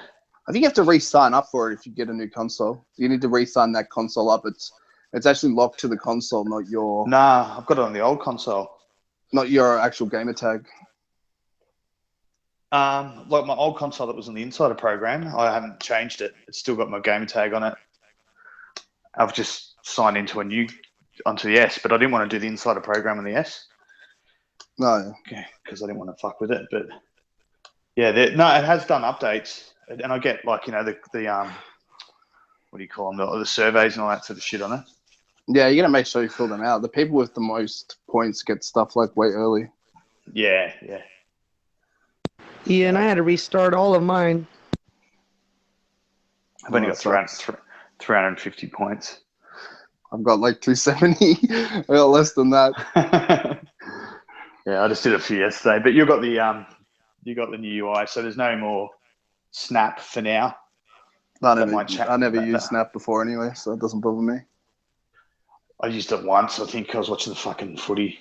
I think you have to re-sign up for it if you get a new console. You need to re-sign that console up. It's actually locked to the console, not your. Nah, I've got it on the old console. Not your actual gamer tag. Like my old console that was in the insider program, I haven't changed it. It's still got my gamer tag on it. I've just signed onto the S, but I didn't want to do the insider program on the S. No. Okay, because I didn't want to fuck with it. But yeah, it has done updates, and I get like the what do you call them, the surveys and all that sort of shit on it. Yeah, you gotta make sure you fill them out. The people with the most points get stuff like way early. Yeah. yeah, and I had to restart all of mine. I've only got 350 points. I've got like 270. I got less than that. Yeah, I just did it for yesterday. But you got the new UI, so there's no more Snap for now. I never used Snap before anyway, so it doesn't bother me. I used it once. I think I was watching the fucking footy.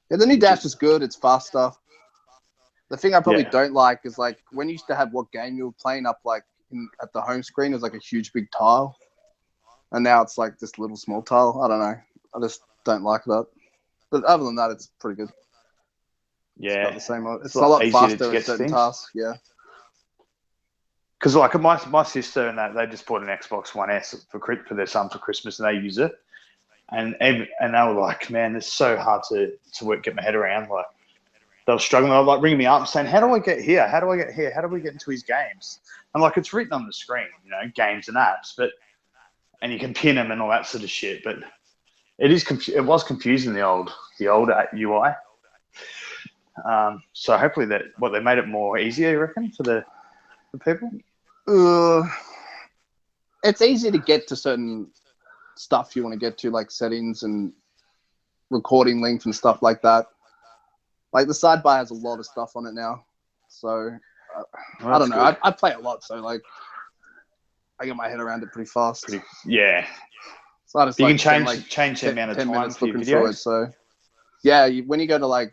Yeah, the new dash is good. It's faster. The thing I probably don't like is like when you used to have what game you were playing up like at the home screen, it was like a huge big tile, and now it's like this little small tile. I don't know. I just don't like that. But other than that, it's pretty good. Yeah, it's the same. It's a lot faster at certain tasks. Yeah. Because like my sister and that, they just bought an Xbox One S for their son for Christmas, and they use it. And they were like, man, it's so hard to get my head around. Like, they were struggling. They were like ringing me up and saying, how do I get here? How do I get here? How do we get into his games? And like, it's written on the screen, games and apps, and you can pin them and all that sort of shit. But it was confusing, the old UI. So hopefully they made it more easier, you reckon, for people? It's easy to get to certain stuff you want to get to, like settings and recording length and stuff like that. Like the sidebar has a lot of stuff on it now, so I don't know. I play a lot, so like I get my head around it pretty fast. Yeah. So I just you can change the amount of time for your videos. So yeah, when you go to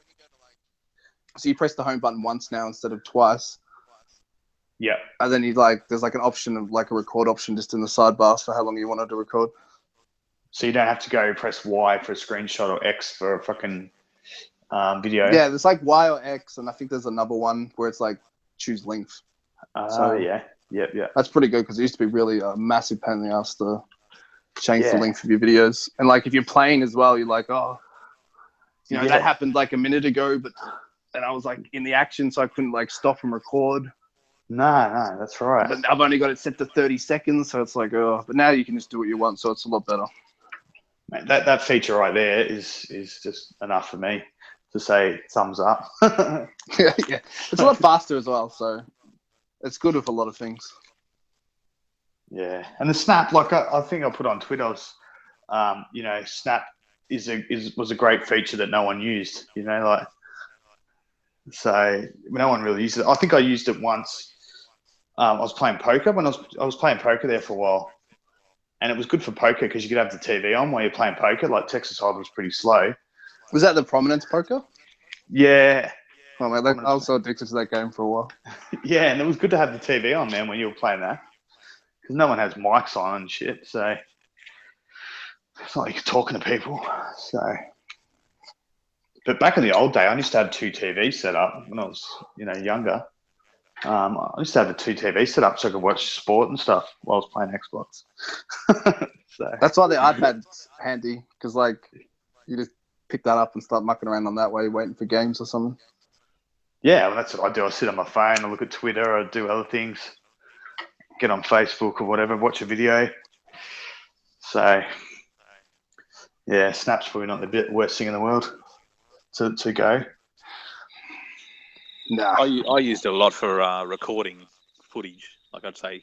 so you press the home button once now instead of twice. Yeah. And then there's like an option of like a record option just in the sidebar for how long you wanted to record. So you don't have to go press Y for a screenshot or X for a fucking video. Yeah, there's like Y or X, and I think there's another one where it's like choose length. Yeah. That's pretty good because it used to be really a massive pain in the ass to change the length of your videos. And like if you're playing as well, you're like, that happened like a minute ago, and I was like in the action, so I couldn't like stop and record. No, that's right. But I've only got it set to 30 seconds, so it's like, but now you can just do what you want, so it's a lot better. Mate, that feature right there is just enough for me. to say thumbs up. Yeah, it's a lot faster as well, so it's good with a lot of things. Yeah, and the snap, like I think I put on Twitter, snap was a great feature that no one used. So no one really used it. I think I used it once. I was playing poker when I was playing poker there for a while, and it was good for poker because you could have the TV on while you're playing poker. Like Texas Hold'em was pretty slow. Was that the Prominence poker? Yeah. Oh, man, I was so addicted to that game for a while. Yeah, and it was good to have the TV on, man, when you were playing that. Because no one has mics on and shit, so it's not like you're talking to people. So, but back in the old day, I used to have 2 TVs set up when I was, younger. I used to have the 2 TVs set up so I could watch sport and stuff while I was playing Xbox. So that's why the iPad's handy, because you just pick that up and start mucking around on that way, waiting for games or something. Yeah, well, that's what I do. I sit on my phone, I look at Twitter, I do other things, get on Facebook or whatever, watch a video. So, yeah, Snap's probably not the worst thing in the world to go. No. I used it a lot for recording footage. Like I'd say,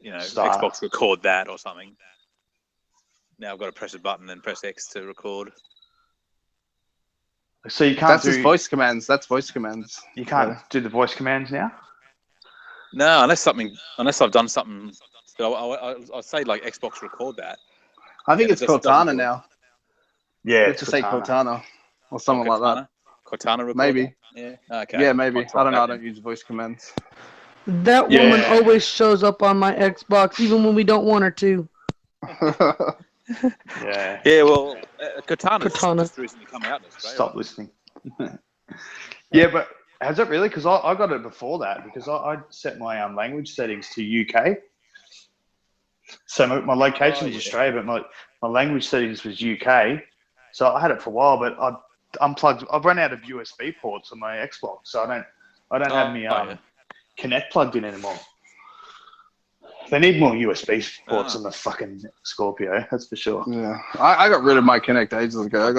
Xbox record that or something. Now I've got to press a button and press X to record. So you can't That's just voice commands. That's voice commands. You can't do the voice commands now? No, unless I've done something. I'll say like Xbox record that. I think it's Cortana now. Yeah, you have to say Cortana or something like that. Cortana record. Maybe. Yeah. Okay. Yeah, maybe. I don't know. I don't use voice commands. That woman always shows up on my Xbox, even when we don't want her to. Yeah. Yeah, well, Cortana's just recently come out in Australia. Stop listening. Yeah, but has it really? Because I got it before that because I set my language settings to UK. So my location is Australia, but my language settings was UK. So I had it for a while, but I've run out of USB ports on my Xbox, so I don't have my Connect plugged in anymore. They need more USB ports on the fucking Scorpio, that's for sure. Yeah, I got rid of my Connect ages ago.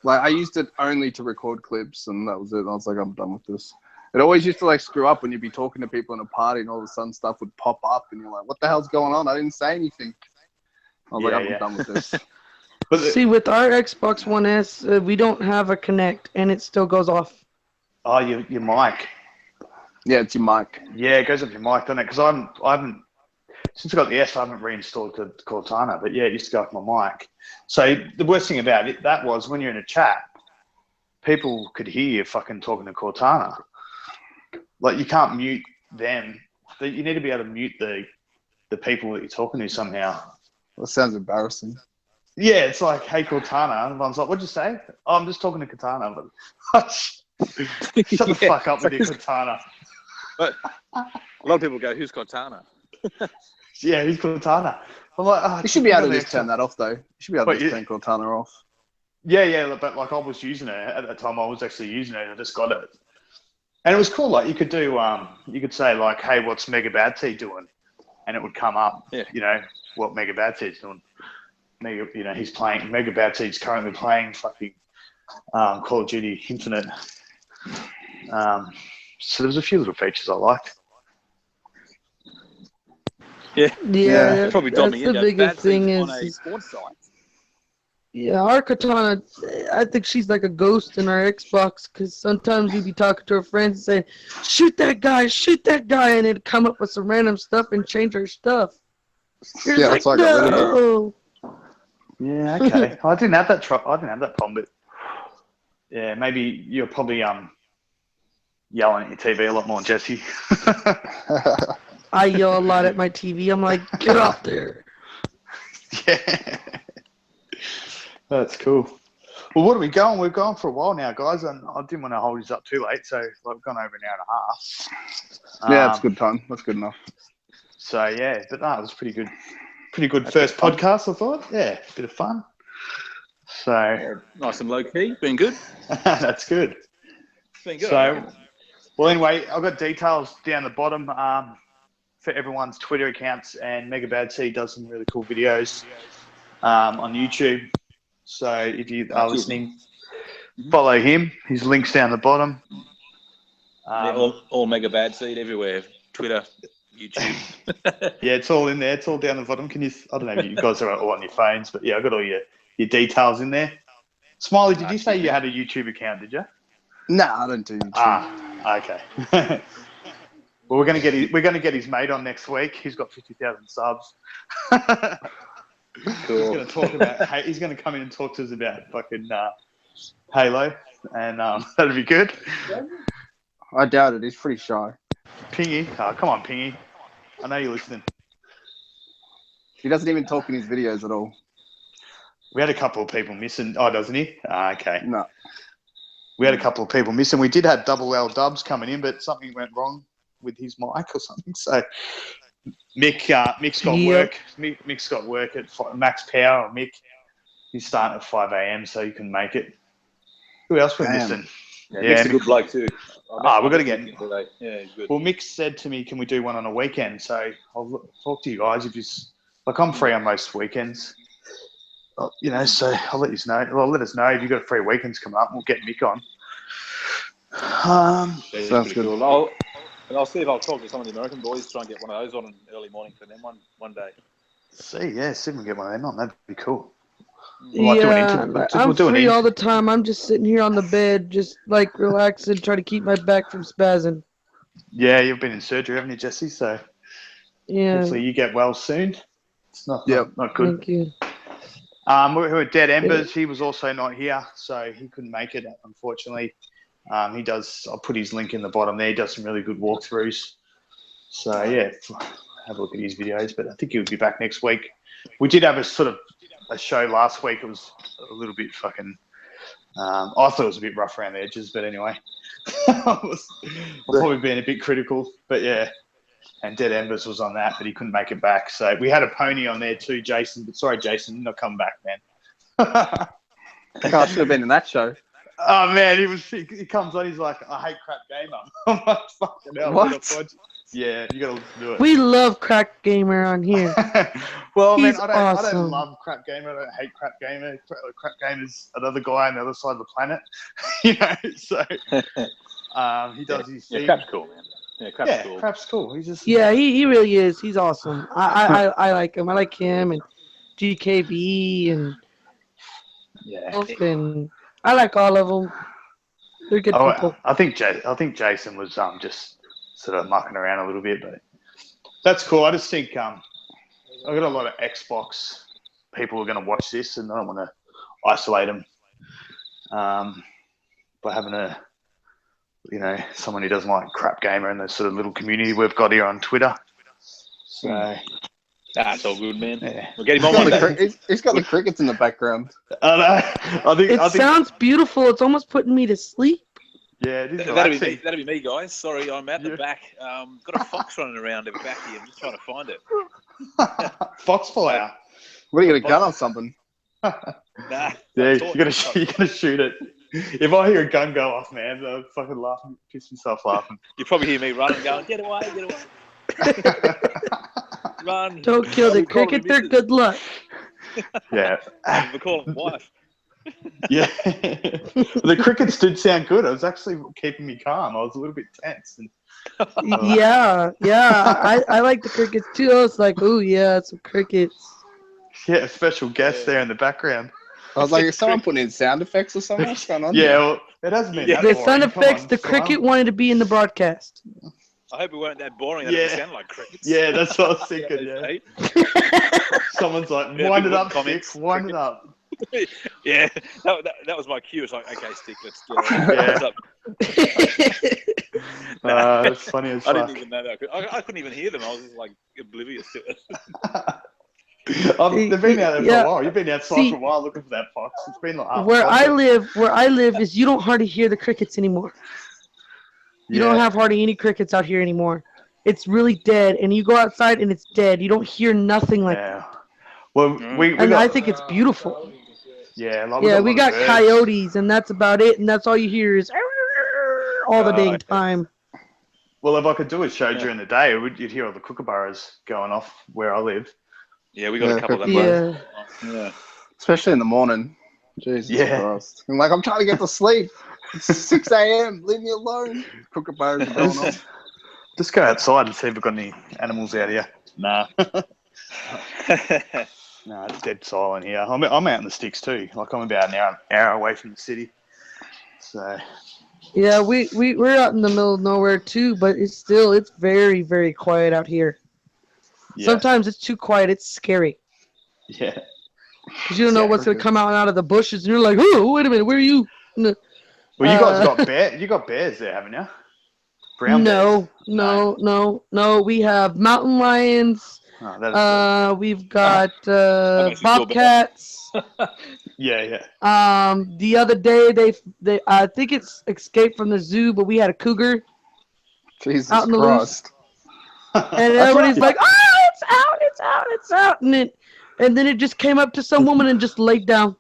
I used it only to record clips, and that was it. I was like, I'm done with this. It always used to screw up when you'd be talking to people in a party, and all of a sudden stuff would pop up, and you're like, what the hell's going on? I didn't say anything. I was like, I'm done with this. See, with our Xbox One S, we don't have a Connect, and it still goes off. Oh, your mic. Yeah, it's your mic. Yeah, it goes up your mic, doesn't it? Because I haven't. Since I got the S, I haven't reinstalled Cortana, but yeah, it used to go off my mic. So the worst thing about that was when you're in a chat, people could hear you fucking talking to Cortana. Like you can't mute them. You need to be able to mute the people that you're talking to somehow. That sounds embarrassing. Yeah, it's like, hey, Cortana. And everyone's like, what'd you say? Oh, I'm just talking to Cortana. But shut the fuck up with your Cortana. But a lot of people go, who's Cortana? Yeah, who's Cortana? I'm like, you should be able to just turn that off, though. You should be able to turn Cortana off. Yeah, but I was using it at that time. I was actually using it. I just got it, and it was cool. Like you could do, you could say like, "Hey, what's Mega Bad T doing?" And it would come up. Yeah. What Mega Bad T's doing. He's playing. Mega Bad T's currently playing fucking Call of Duty Infinite. So there was a few little features I liked. Yeah. Probably that's the biggest thing is on a sports site. Yeah, our Cortana, I think she's like a ghost in our Xbox because sometimes you'd be talking to her friends and saying, shoot that guy, and it'd come up with some random stuff and change her stuff. You're that's why I got rid of it. Yeah, okay. I didn't have that problem, but yeah, maybe you're probably yelling at your TV a lot more, Jessi. I yell a lot at my TV. I'm like, get off there. Yeah. That's cool. Well, what are we going? We're going for a while now, guys, and I didn't want to hold you up too late, so we've gone over an hour and a half. Yeah, that's good time. That's good enough. So, yeah, but no, it was pretty good. Pretty good first podcast, I thought. Yeah, bit of fun. So nice and low key. Been good. That's good. Been good. So, well, anyway, I've got details down the bottom for everyone's Twitter accounts, and Mega Bad T does some really cool videos on YouTube. So if you are listening, Follow him. His link's down the bottom. All mega bad seed everywhere. Twitter, YouTube. Yeah, it's all in there. It's all down the bottom. Can you? I don't know if you guys are all on your phones, but yeah, I got all your details in there. Smiley, did you say you had a YouTube account? Did you? Nah, I don't do YouTube. Okay. Well, we're gonna get his mate on next week. He's got 50,000 subs. Cool. He's gonna come in and talk to us about fucking Halo, and that'll be good. I doubt it. He's pretty shy. Pingy, come on, Pingy. I know you're listening. He doesn't even talk in his videos at all. We had a couple of people missing. Oh, doesn't he? Okay. No. We had a couple of people missing. We did have double L dubs coming in, but something went wrong with his mic or something. So Mick's got work. Mick's got work at max power. Mick, he's starting at 5 a.m. so you can make it. Who else we're missing? Yeah, Mick's a good bloke too. We've got to get. Yeah, he's good. Well, Mick said to me, "Can we do one on a weekend?" So I'll talk to you guys if you like. I'm free on most weekends. So I'll let you know. Well, let us know if you've got free weekends coming up. We'll get Mick on. Sounds good. Cool. I'll see if I'll talk to some of the American boys, try and get one of those on an early morning for them one day. See if we can get one of them on. That'd be cool. I'm free all the time. I'm just sitting here on the bed, just like relaxing, trying to keep my back from spazzing. Yeah, you've been in surgery, haven't you, Jessie? So yeah, hopefully you get well soon. It's not good. Thank you. We were Dead Embers. He was also not here, so he couldn't make it, unfortunately. He does. I'll put his link in the bottom there. He does some really good walkthroughs. So yeah, have a look at his videos. But I think he'll be back next week. We did have a show last week. It was a little bit fucking. I thought it was a bit rough around the edges, but anyway, I'm probably being a bit critical. But yeah, and Dead Embers was on that, but he couldn't make it back. So we had a pony on there too, Jason. But sorry, Jason, you're not coming back, man. I should have been in that show. Oh man, he comes on. He's like, "I hate Crap Gamer." I'm like, "Fucking hell!" What? Yeah, you gotta do it. We love Crack Gamer on here. Well, He's man, I awesome. don't love Crap Gamer. I don't hate Crap Gamer. Crap Gamer's another guy on the other side of the planet. So he does his thing. Crap's cool, man. Yeah, Crap's cool. Crap's cool. He's just he really is. He's awesome. I like him. I like him and GKB and and I like all of them. They're good people. I think Jason was just sort of mucking around a little bit, but that's cool. I just think I've got a lot of Xbox people who are going to watch this, and I don't want to isolate them by having someone who doesn't like Crap Gamer and the sort of little community we've got here on Twitter. So that's all good, man. Yeah. We'll get him on. He's got the crickets in the background. I know. I think sounds beautiful. It's almost putting me to sleep. Yeah, it is. That'll be me, guys. Sorry, I'm out the back. Got a fox running around at the back here. I'm just trying to find it. Foxfire. What are you gonna gun on something? Nah. Yeah, you're gonna shoot it. If I hear a gun go off, man, I'll fucking piss myself laughing. You probably hear me running, going, "Get away, get away!" Run! Don't kill the cricket. They're good luck. Yeah. We're calling wife. Yeah. The crickets did sound good. I was actually keeping me calm. I was a little bit tense. And, yeah. I like the crickets too. I was like, "Oh yeah, some crickets." Yeah, a special guest there in the background. I was like, is someone putting in sound effects or something? What's going on? Yeah, well, it hasn't been that the boring. sound effects. The cricket wanted to be in the broadcast. I hope it weren't that boring that it sounded like crickets. Yeah, that's what I was thinking. Yeah. Someone's like, wind it up, Stick. Wind it up. Yeah, that was my cue. It's like, okay, Stick, let's get it. That's funny as fuck. I didn't even know that. I couldn't even hear them. I was just like oblivious to it. They've been out there for a while. You've been outside for a while looking for that fox. It's been like where I live is you don't hardly hear the crickets anymore. You don't have hardly any crickets out here anymore. It's really dead, and you go outside and it's dead. You don't hear nothing like that. Well, I think it's beautiful. Yeah, we got coyotes, and that's about it, and that's all you hear is all the dang time. Well, if I could do a show during the day, you'd hear all the kookaburras going off where I live. Yeah, we got a couple of them. Yeah. Especially in the morning. Jesus Yeah. Christ. I'm like, I'm trying to get to sleep. It's 6 a.m. Leave me alone. Kookaburras are going on. Just go outside and see if we've got any animals out here. Nah. No, it's dead silent here. I'm out in the sticks too. Like I'm about an hour away from the city. So Yeah, we're out in the middle of nowhere too, but it's very, very quiet out here. yeah. Sometimes it's too quiet. It's scary Yeah. because you don't know what's gonna come out of the bushes, and you're like, oh, wait a minute, where are you? Well, you guys got bear. You got bears there, haven't you? Brown bears. No. We have mountain lions. Oh, that is We've got makes me feel better. bobcats. yeah. The other day they I think it's escaped from the zoo, but we had a cougar Jesus out in the Christ. and everybody's like, "Oh, it's out!" And then it just came up to some woman and just laid down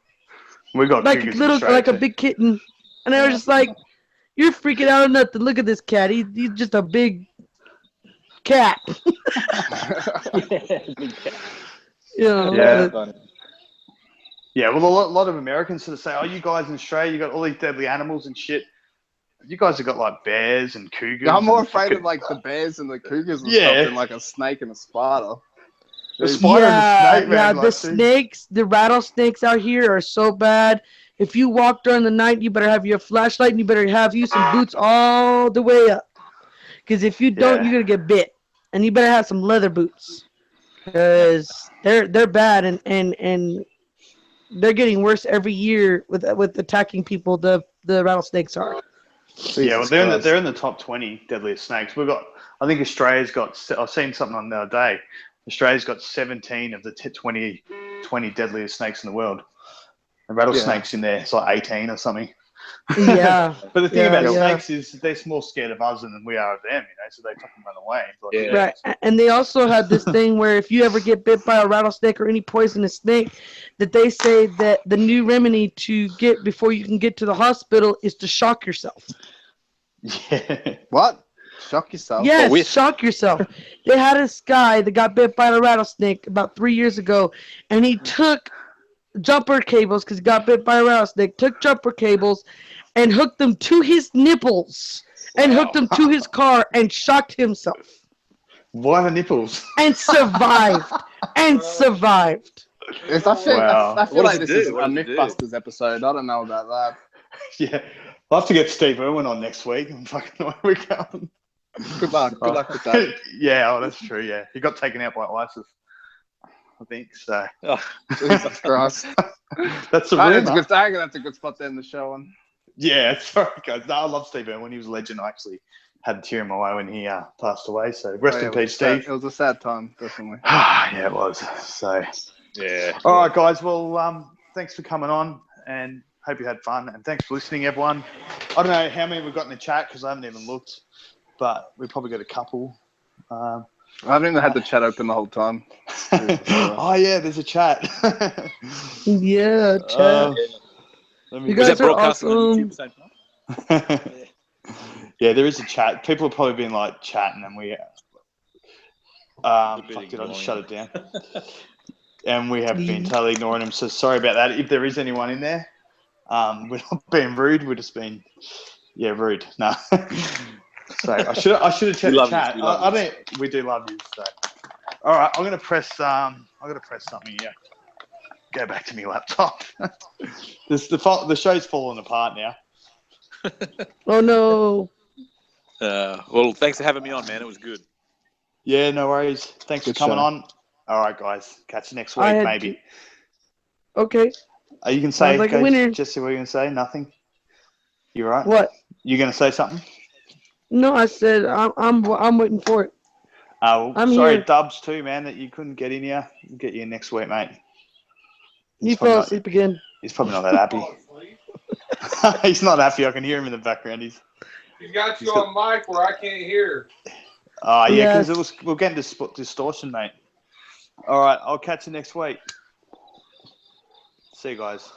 We got like a cougars in little, Australia like a too. big kitten. And I was just like, "You're freaking out or nothing? Look at this cat. He's just a big cat." You know, Yeah. but- Yeah, well, a lot of Americans sort of say, "Oh, you guys in Australia, you got all these deadly animals and shit. You guys have got like bears and cougars." I'm more and afraid fucking- of like the bears and the cougars and Yeah. stuff than like a snake and a spider. the spider and the snake, man. yeah, like, the snakes, the rattlesnakes out here are so bad. If you walk during the night, you better have your flashlight and you better have you some boots all the way up. Because if you don't, Yeah. you're gonna get bit, and you better have some leather boots. Because they're bad and they're getting worse every year with attacking people. The rattlesnakes are. Yeah, well, Jesus Christ. they're in the top 20 deadliest snakes. We've got, I think Australia's got. I've seen something on the other day. Australia's got 17 of the 20 deadliest snakes in the world. And rattlesnakes in there, it's like 18 or something. Yeah. But the thing about yeah. snakes is they're more scared of us than we are of them, so they fucking run away. Like, Yeah. Right, and they also had this thing where if you ever get bit by a rattlesnake or any poisonous snake, that they say that the new remedy to get before you can get to the hospital is to shock yourself. Yeah. What? Shock yourself? Yes, shock yourself. They had this guy that got bit by a rattlesnake about 3 years ago, and he took jumper cables because he got bit by a rattlesnake, took jumper cables and hooked them to his nipples and hooked them to his car and shocked himself. Why the nipples? And survived. and survived. I feel Wow. What like does this it is do? a What does it do? Mythbusters episode. I don't know about that. Yeah. I'll have to get Steve Irwin on next week. I'm fucking where we're going. Good luck. Good luck with that. Yeah, oh, that's true, yeah. He got taken out by ISIS, I think, so. Oh, Jesus Christ. That's the I rumor. think that's a good spot to end the show on. Yeah, sorry, guys. No, I love Steve Irwin. He was a legend. I actually had a tear in my eye when he passed away, so rest in peace, Steve. It was a sad time, definitely. Yeah, it was. So, yeah. all right, guys. Well, thanks for coming on, and hope you had fun. And thanks for listening, everyone. I don't know how many we've got in the chat because I haven't even looked, but we probably got a couple. I haven't even had the chat open the whole time. Oh yeah, there's a chat. Yeah, chat. You Was guys that are broadcasting on awesome. YouTube at the same time? Yeah, there is a chat. People have probably been like chatting, and we. Fuck, did I just shut it down? And we have been totally ignoring them. So sorry about that. If there is anyone in there, we're not being rude. We're just being, rude. No. So I should have checked the chat. We do love you. So, all right, I'm gonna press. I'm gonna press something here. Go back to my laptop. The show's falling apart now. Oh no. Well, thanks for having me on, man. It was good. Yeah, no worries. Thanks Good for coming show. on. All right, guys. Catch you next week, I had maybe. Okay. You can say, Sounds like a winner. Jessi, what are you going to say? Nothing? You all right? What? You going to say something? No, I said I'm waiting for it. I'm sorry, here. Dubs too, man, that you couldn't get in here. We'll get you in next week, mate. You fell asleep again. He's probably not that happy. He's not happy. I can hear him in the background. He's got you on mic where I can't hear. Oh, yeah, Yes. because we're getting distortion, mate. All right, I'll catch you next week. See you guys.